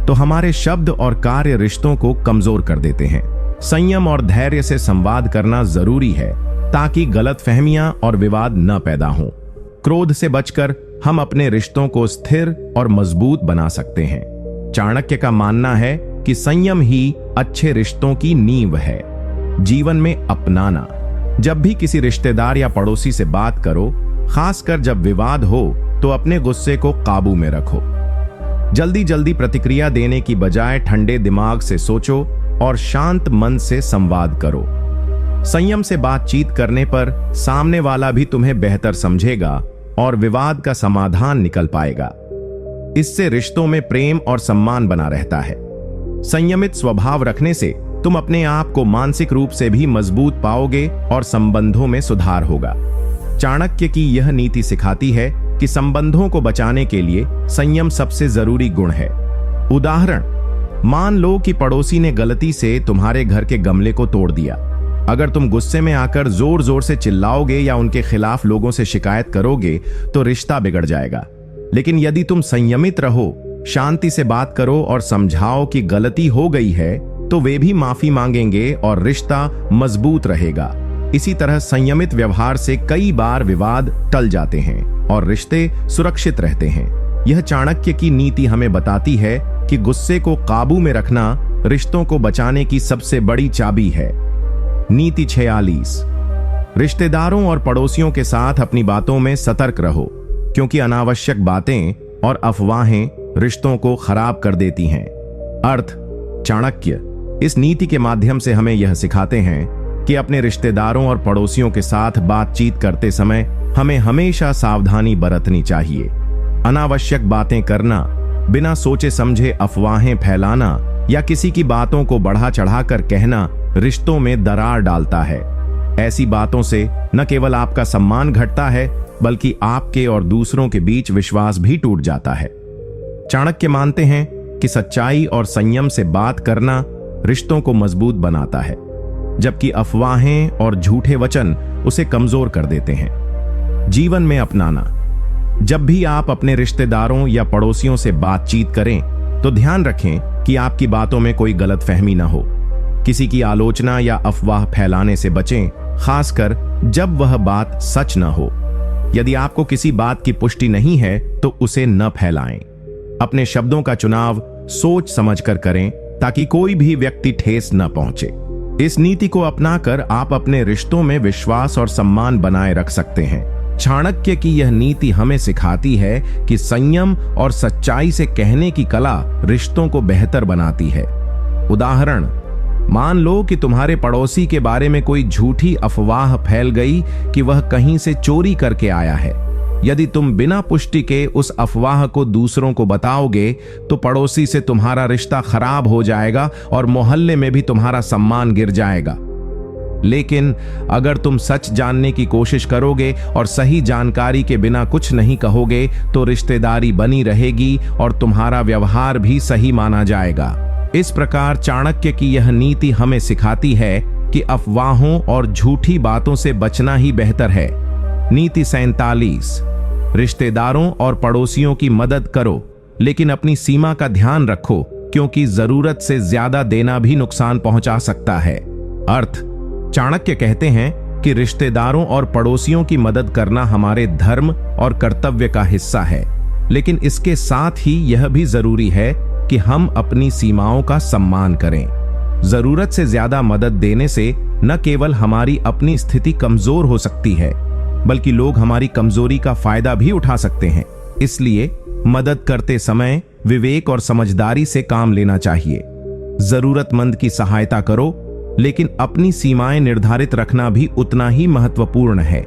तो हमारे शब्द और कार्य रिश्तों को कमजोर कर देते हैं। संयम और धैर्य से संवाद करना जरूरी है ताकि गलतफहमियां और विवाद न पैदा हों। क्रोध से बचकर हम अपने रिश्तों को स्थिर और मजबूत बना सकते हैं। चाणक्य का मानना है कि संयम ही अच्छे रिश्तों की नींव है। जीवन में अपनाना: जब भी किसी रिश्तेदार या पड़ोसी से बात करो, खासकर जब विवाद हो, तो अपने गुस्से को काबू में रखो। जल्दी जल्दी प्रतिक्रिया देने की बजाय ठंडे दिमाग से सोचो और शांत मन से संवाद करो। संयम से बातचीत करने पर सामने वाला भी तुम्हें बेहतर समझेगा और विवाद का समाधान निकल पाएगा। इससे रिश्तों में प्रेम और सम्मान बना रहता है। संयमित स्वभाव रखने से तुम अपने आप को मानसिक रूप से भी मजबूत पाओगे और संबंधों में सुधार होगा। चाणक्य की यह नीति सिखाती है कि संबंधों को बचाने के लिए संयम सबसे जरूरी गुण है। उदाहरण: मान लो कि पड़ोसी ने गलती से तुम्हारे घर के गमले को तोड़ दिया। अगर तुम गुस्से में आकर जोर जोर से चिल्लाओगे या उनके खिलाफ लोगों से शिकायत करोगे तो रिश्ता बिगड़ जाएगा। लेकिन यदि तुम संयमित रहो, शांति से बात करो और समझाओ कि गलती हो गई है, तो वे भी माफी मांगेंगे और रिश्ता मजबूत रहेगा। इसी तरह संयमित व्यवहार से कई बार विवाद टल जाते हैं और रिश्ते सुरक्षित रहते हैं। यह चाणक्य की नीति हमें बताती है कि गुस्से को काबू में रखना रिश्तों को बचाने की सबसे बड़ी चाबी है। नीति 46: रिश्तेदारों और पड़ोसियों के साथ अपनी बातों में सतर्क रहो, क्योंकि अनावश्यक बातें और अफवाहें रिश्तों को खराब कर देती हैं। अर्थ: चाणक्य इस नीति के माध्यम से हमें यह सिखाते हैं कि अपने रिश्तेदारों और पड़ोसियों के साथ बातचीत करते समय हमें हमेशा सावधानी बरतनी चाहिए। अनावश्यक बातें करना, बिना सोचे समझे अफवाहें फैलाना या किसी की बातों को बढ़ा चढ़ाकर कहना रिश्तों में दरार डालता है। ऐसी बातों से न केवल आपका सम्मान घटता है, बल्कि आपके और दूसरों के बीच विश्वास भी टूट जाता है। चाणक्य मानते हैं कि सच्चाई और संयम से बात करना रिश्तों को मजबूत बनाता है, जबकि अफवाहें और झूठे वचन उसे कमजोर कर देते हैं। जीवन में अपनाना: जब भी आप अपने रिश्तेदारों या पड़ोसियों से बातचीत करें तो ध्यान रखें कि आपकी बातों में कोई गलतफहमी न हो। किसी की आलोचना या अफवाह फैलाने से बचें, खासकर जब वह बात सच न हो। यदि आपको किसी बात की पुष्टि नहीं है तो उसे न फैलाएं। अपने शब्दों का चुनाव सोच समझकर करें ताकि कोई भी व्यक्ति ठेस न पहुंचे। इस नीति को अपनाकर आप अपने रिश्तों में विश्वास और सम्मान बनाए रख सकते हैं। चाणक्य की यह नीति हमें सिखाती है कि संयम और सच्चाई से कहने की कला रिश्तों को बेहतर बनाती है। उदाहरण: मान लो कि तुम्हारे पड़ोसी के बारे में कोई झूठी अफवाह फैल गई कि वह कहीं से चोरी करके आया है। यदि तुम बिना पुष्टि के उस अफवाह को दूसरों को बताओगे तो पड़ोसी से तुम्हारा रिश्ता खराब हो जाएगा और मोहल्ले में भी तुम्हारा सम्मान गिर जाएगा। लेकिन अगर तुम सच जानने की कोशिश करोगे और सही जानकारी के बिना कुछ नहीं कहोगे तो रिश्तेदारी बनी रहेगी और तुम्हारा व्यवहार भी सही माना जाएगा। इस प्रकार चाणक्य की यह नीति हमें सिखाती है कि अफवाहों और झूठी बातों से बचना ही बेहतर है। नीति 47: रिश्तेदारों और पड़ोसियों की मदद करो, लेकिन अपनी सीमा का ध्यान रखो, क्योंकि जरूरत से ज्यादा देना भी नुकसान पहुंचा सकता है। अर्थ: चाणक्य कहते हैं कि रिश्तेदारों और पड़ोसियों की मदद करना हमारे धर्म और कर्तव्य का हिस्सा है, लेकिन इसके साथ ही यह भी जरूरी है कि हम अपनी सीमाओं का सम्मान करें। जरूरत से ज्यादा मदद देने से न केवल हमारी अपनी स्थिति कमजोर हो सकती है, बल्कि लोग हमारी कमजोरी का फायदा भी उठा सकते हैं। इसलिए मदद करते समय विवेक और समझदारी से काम लेना चाहिए। जरूरतमंद की सहायता करो, लेकिन अपनी सीमाएं निर्धारित रखना भी उतना ही महत्वपूर्ण है।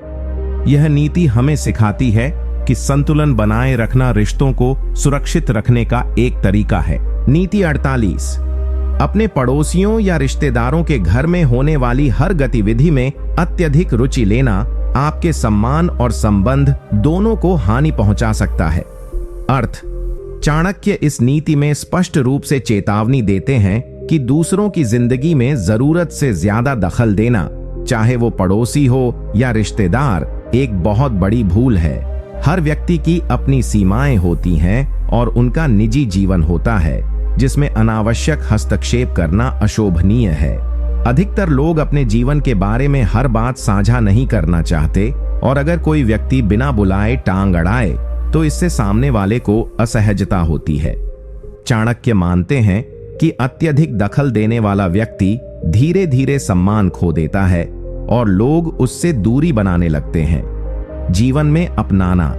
यह नीति हमें सिखाती है कि संतुलन बनाए रखना रिश्तों को सुरक्षित रखने का एक तरीका है। नीति 48: अपने पड़ोसियों या रिश्तेदारों के घर में होने वाली हर गतिविधि में अत्यधिक रुचि लेना आपके सम्मान और संबंध दोनों को हानि पहुंचा सकता है। अर्थ: चाणक्य इस नीति में स्पष्ट रूप से चेतावनी देते हैं कि दूसरों की जिंदगी में जरूरत से ज्यादा दखल देना, चाहे वो पड़ोसी हो या रिश्तेदार, एक बहुत बड़ी भूल है। हर व्यक्ति की अपनी सीमाएं होती हैं और उनका निजी जीवन होता है, जिसमें अनावश्यक हस्तक्षेप करना अशोभनीय है। अधिकतर लोग अपने जीवन के बारे में हर बात साझा नहीं करना चाहते, और अगर कोई व्यक्ति बिना बुलाए टांग अड़ाए तो इससे सामने वाले को असहजता होती है। चाणक्य मानते हैं कि अत्यधिक दखल देने वाला व्यक्ति धीरे धीरे सम्मान खो देता है और लोग उससे दूरी बनाने लगते हैं। जीवन में अपनाना: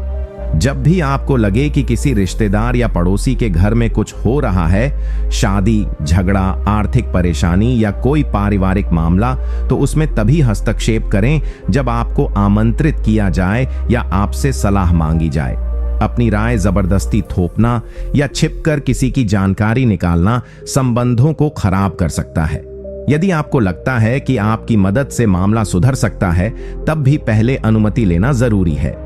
जब भी आपको लगे कि किसी रिश्तेदार या पड़ोसी के घर में कुछ हो रहा है, शादी, झगड़ा, आर्थिक परेशानी या कोई पारिवारिक मामला, तो उसमें तभी हस्तक्षेप करें जब आपको आमंत्रित किया जाए या आपसे सलाह मांगी जाए। अपनी राय जबरदस्ती थोपना या छिपकर किसी की जानकारी निकालना संबंधों को खराब कर सकता है। यदि आपको लगता है कि आपकी मदद से मामला सुधर सकता है, तब भी पहले अनुमति लेना जरूरी है।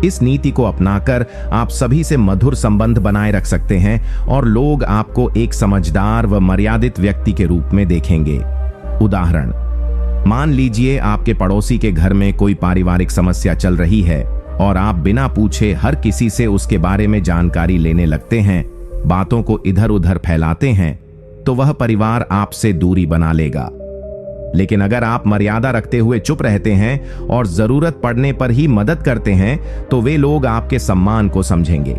इस नीति को अपनाकर आप सभी से मधुर संबंध बनाए रख सकते हैं और लोग आपको एक समझदार व मर्यादित व्यक्ति के रूप में देखेंगे। उदाहरण: मान लीजिए आपके पड़ोसी के घर में कोई पारिवारिक समस्या चल रही है और आप बिना पूछे हर किसी से उसके बारे में जानकारी लेने लगते हैं, बातों को इधर उधर फैलाते हैं, तो वह परिवार आपसे दूरी बना लेगा। लेकिन अगर आप मर्यादा रखते हुए चुप रहते हैं और जरूरत पड़ने पर ही मदद करते हैं, तो वे लोग आपके सम्मान को समझेंगे।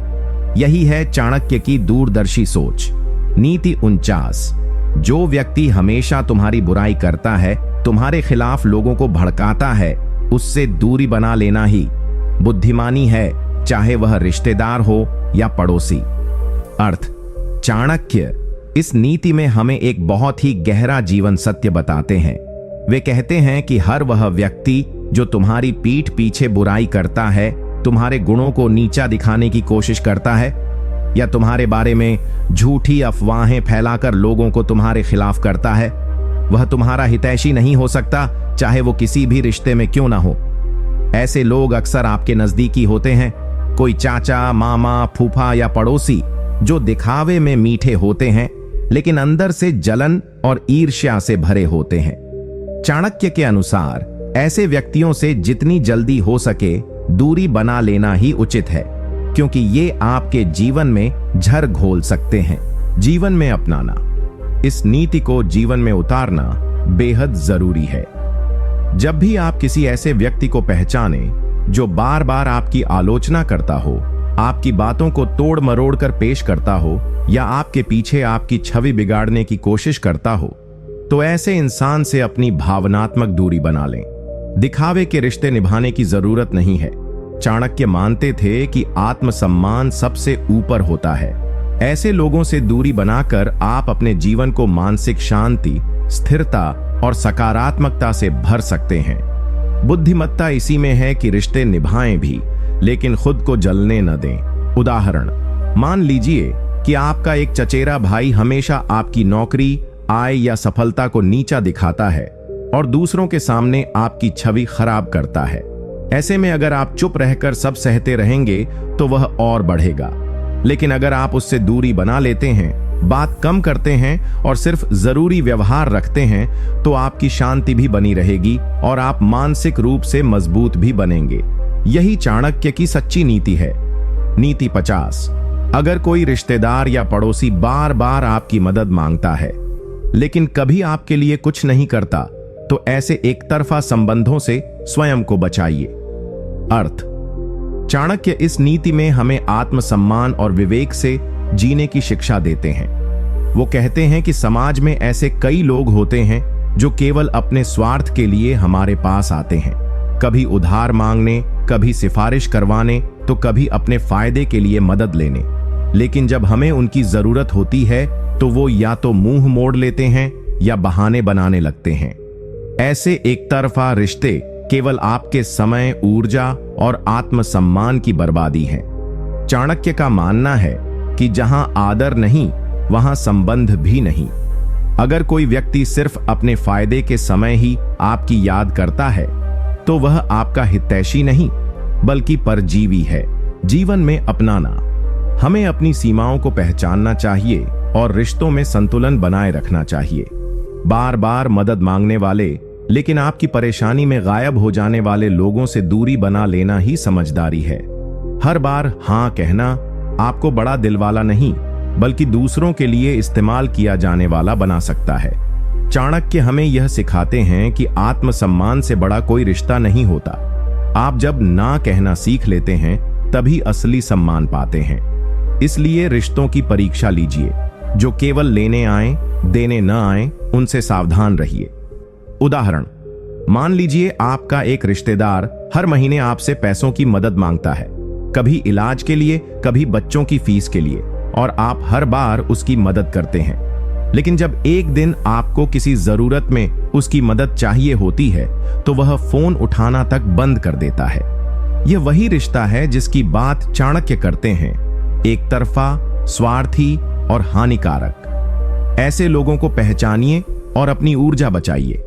यही है चाणक्य की दूरदर्शी सोच। नीति 49: जो व्यक्ति हमेशा तुम्हारी बुराई करता है, तुम्हारे खिलाफ लोगों को भड़काता है, उससे दूरी बना लेना ही बुद्धिमानी है, चाहे वह रिश्तेदार हो या पड़ोसी। अर्थ: चाणक्य इस नीति में हमें एक बहुत ही गहरा जीवन सत्य बताते हैं। वे कहते हैं कि हर वह व्यक्ति जो तुम्हारी पीठ पीछे बुराई करता है, तुम्हारे गुणों को नीचा दिखाने की कोशिश करता है या तुम्हारे बारे में झूठी अफवाहें फैलाकर लोगों को तुम्हारे खिलाफ करता है, वह तुम्हारा हितैषी नहीं हो सकता, चाहे वो किसी भी रिश्ते में क्यों ना हो। ऐसे लोग अक्सर आपके नजदीकी होते हैं, कोई चाचा, मामा, फूफा या पड़ोसी, जो दिखावे में मीठे होते हैं लेकिन अंदर से जलन और ईर्ष्या से भरे होते हैं। चाणक्य के अनुसार ऐसे व्यक्तियों से जितनी जल्दी हो सके दूरी बना लेना ही उचित है, क्योंकि ये आपके जीवन में झर घोल सकते हैं। जीवन में अपनाना: इस नीति को जीवन में उतारना बेहद जरूरी है। जब भी आप किसी ऐसे व्यक्ति को पहचाने जो बार बार आपकी आलोचना करता हो, आपकी बातों को तोड़ मरोड़ कर पेश करता हो या आपके पीछे आपकी छवि बिगाड़ने की कोशिश करता हो, तो ऐसे इंसान से अपनी भावनात्मक दूरी बना लें। दिखावे के रिश्ते निभाने की जरूरत नहीं है। चाणक्य मानते थे कि आत्मसम्मान सबसे ऊपर होता है। ऐसे लोगों से दूरी बनाकर आप अपने जीवन को मानसिक शांति, स्थिरता और सकारात्मकता से भर सकते हैं। बुद्धिमत्ता इसी में है कि रिश्ते निभाएं भी, लेकिन खुद को जलने न दें। उदाहरण: मान लीजिए कि आपका एक चचेरा भाई हमेशा आपकी नौकरी, आय या सफलता को नीचा दिखाता है और दूसरों के सामने आपकी छवि खराब करता है। ऐसे में अगर आप चुप रहकर सब सहते रहेंगे तो वह और बढ़ेगा। लेकिन अगर आप उससे दूरी बना लेते हैं, बात कम करते हैं और सिर्फ जरूरी व्यवहार रखते हैं, तो आपकी शांति भी बनी रहेगी और आप मानसिक रूप से मजबूत भी बनेंगे। यही चाणक्य की सच्ची नीति है। नीति 50: अगर कोई रिश्तेदार या पड़ोसी बार बार आपकी मदद मांगता है लेकिन कभी आपके लिए कुछ नहीं करता, तो ऐसे एक तरफा संबंधों से स्वयं को बचाइए। अर्थ: चाणक्य इस नीति में हमें आत्मसम्मान और विवेक से जीने की शिक्षा देते हैं। वो कहते हैं कि समाज में ऐसे कई लोग होते हैं जो केवल अपने स्वार्थ के लिए हमारे पास आते हैं, कभी उधार मांगने, कभी सिफारिश करवाने, तो कभी अपने फायदे के लिए मदद लेने। लेकिन जब हमें उनकी जरूरत होती है तो वो या तो मुंह मोड़ लेते हैं या बहाने बनाने लगते हैं। ऐसे एक तरफा रिश्ते केवल आपके समय, ऊर्जा और आत्मसम्मान की बर्बादी है। चाणक्य का मानना है कि जहां आदर नहीं, वहां संबंध भी नहीं। अगर कोई व्यक्ति सिर्फ अपने फायदे के समय ही आपकी याद करता है, तो वह आपका हितैषी नहीं बल्कि परजीवी है। जीवन में अपनाना। हमें अपनी सीमाओं को पहचानना चाहिए और रिश्तों में संतुलन बनाए रखना चाहिए। बार बार मदद मांगने वाले लेकिन आपकी परेशानी में गायब हो जाने वाले लोगों से दूरी बना लेना ही समझदारी है। हर बार हां कहना आपको बड़ा दिलवाला नहीं बल्कि दूसरों के लिए इस्तेमाल किया जाने वाला बना सकता है। चाणक्य हमें यह सिखाते हैं कि आत्मसम्मान से बड़ा कोई रिश्ता नहीं होता। आप जब ना कहना सीख लेते हैं तभी असली सम्मान पाते हैं। इसलिए रिश्तों की परीक्षा लीजिए। जो केवल लेने आए देने न आए उनसे सावधान रहिए। उदाहरण, मान लीजिए आपका एक रिश्तेदार हर महीने आपसे पैसों की मदद मांगता है, कभी इलाज के लिए कभी बच्चों की फीस के लिए, और आप हर बार उसकी मदद करते हैं। लेकिन जब एक दिन आपको किसी जरूरत में उसकी मदद चाहिए होती है तो वह फोन उठाना तक बंद कर देता है। यह वही रिश्ता है जिसकी बात चाणक्य करते हैं, एक तरफा, स्वार्थी और हानिकारक। ऐसे लोगों को पहचानिए और अपनी ऊर्जा बचाइए।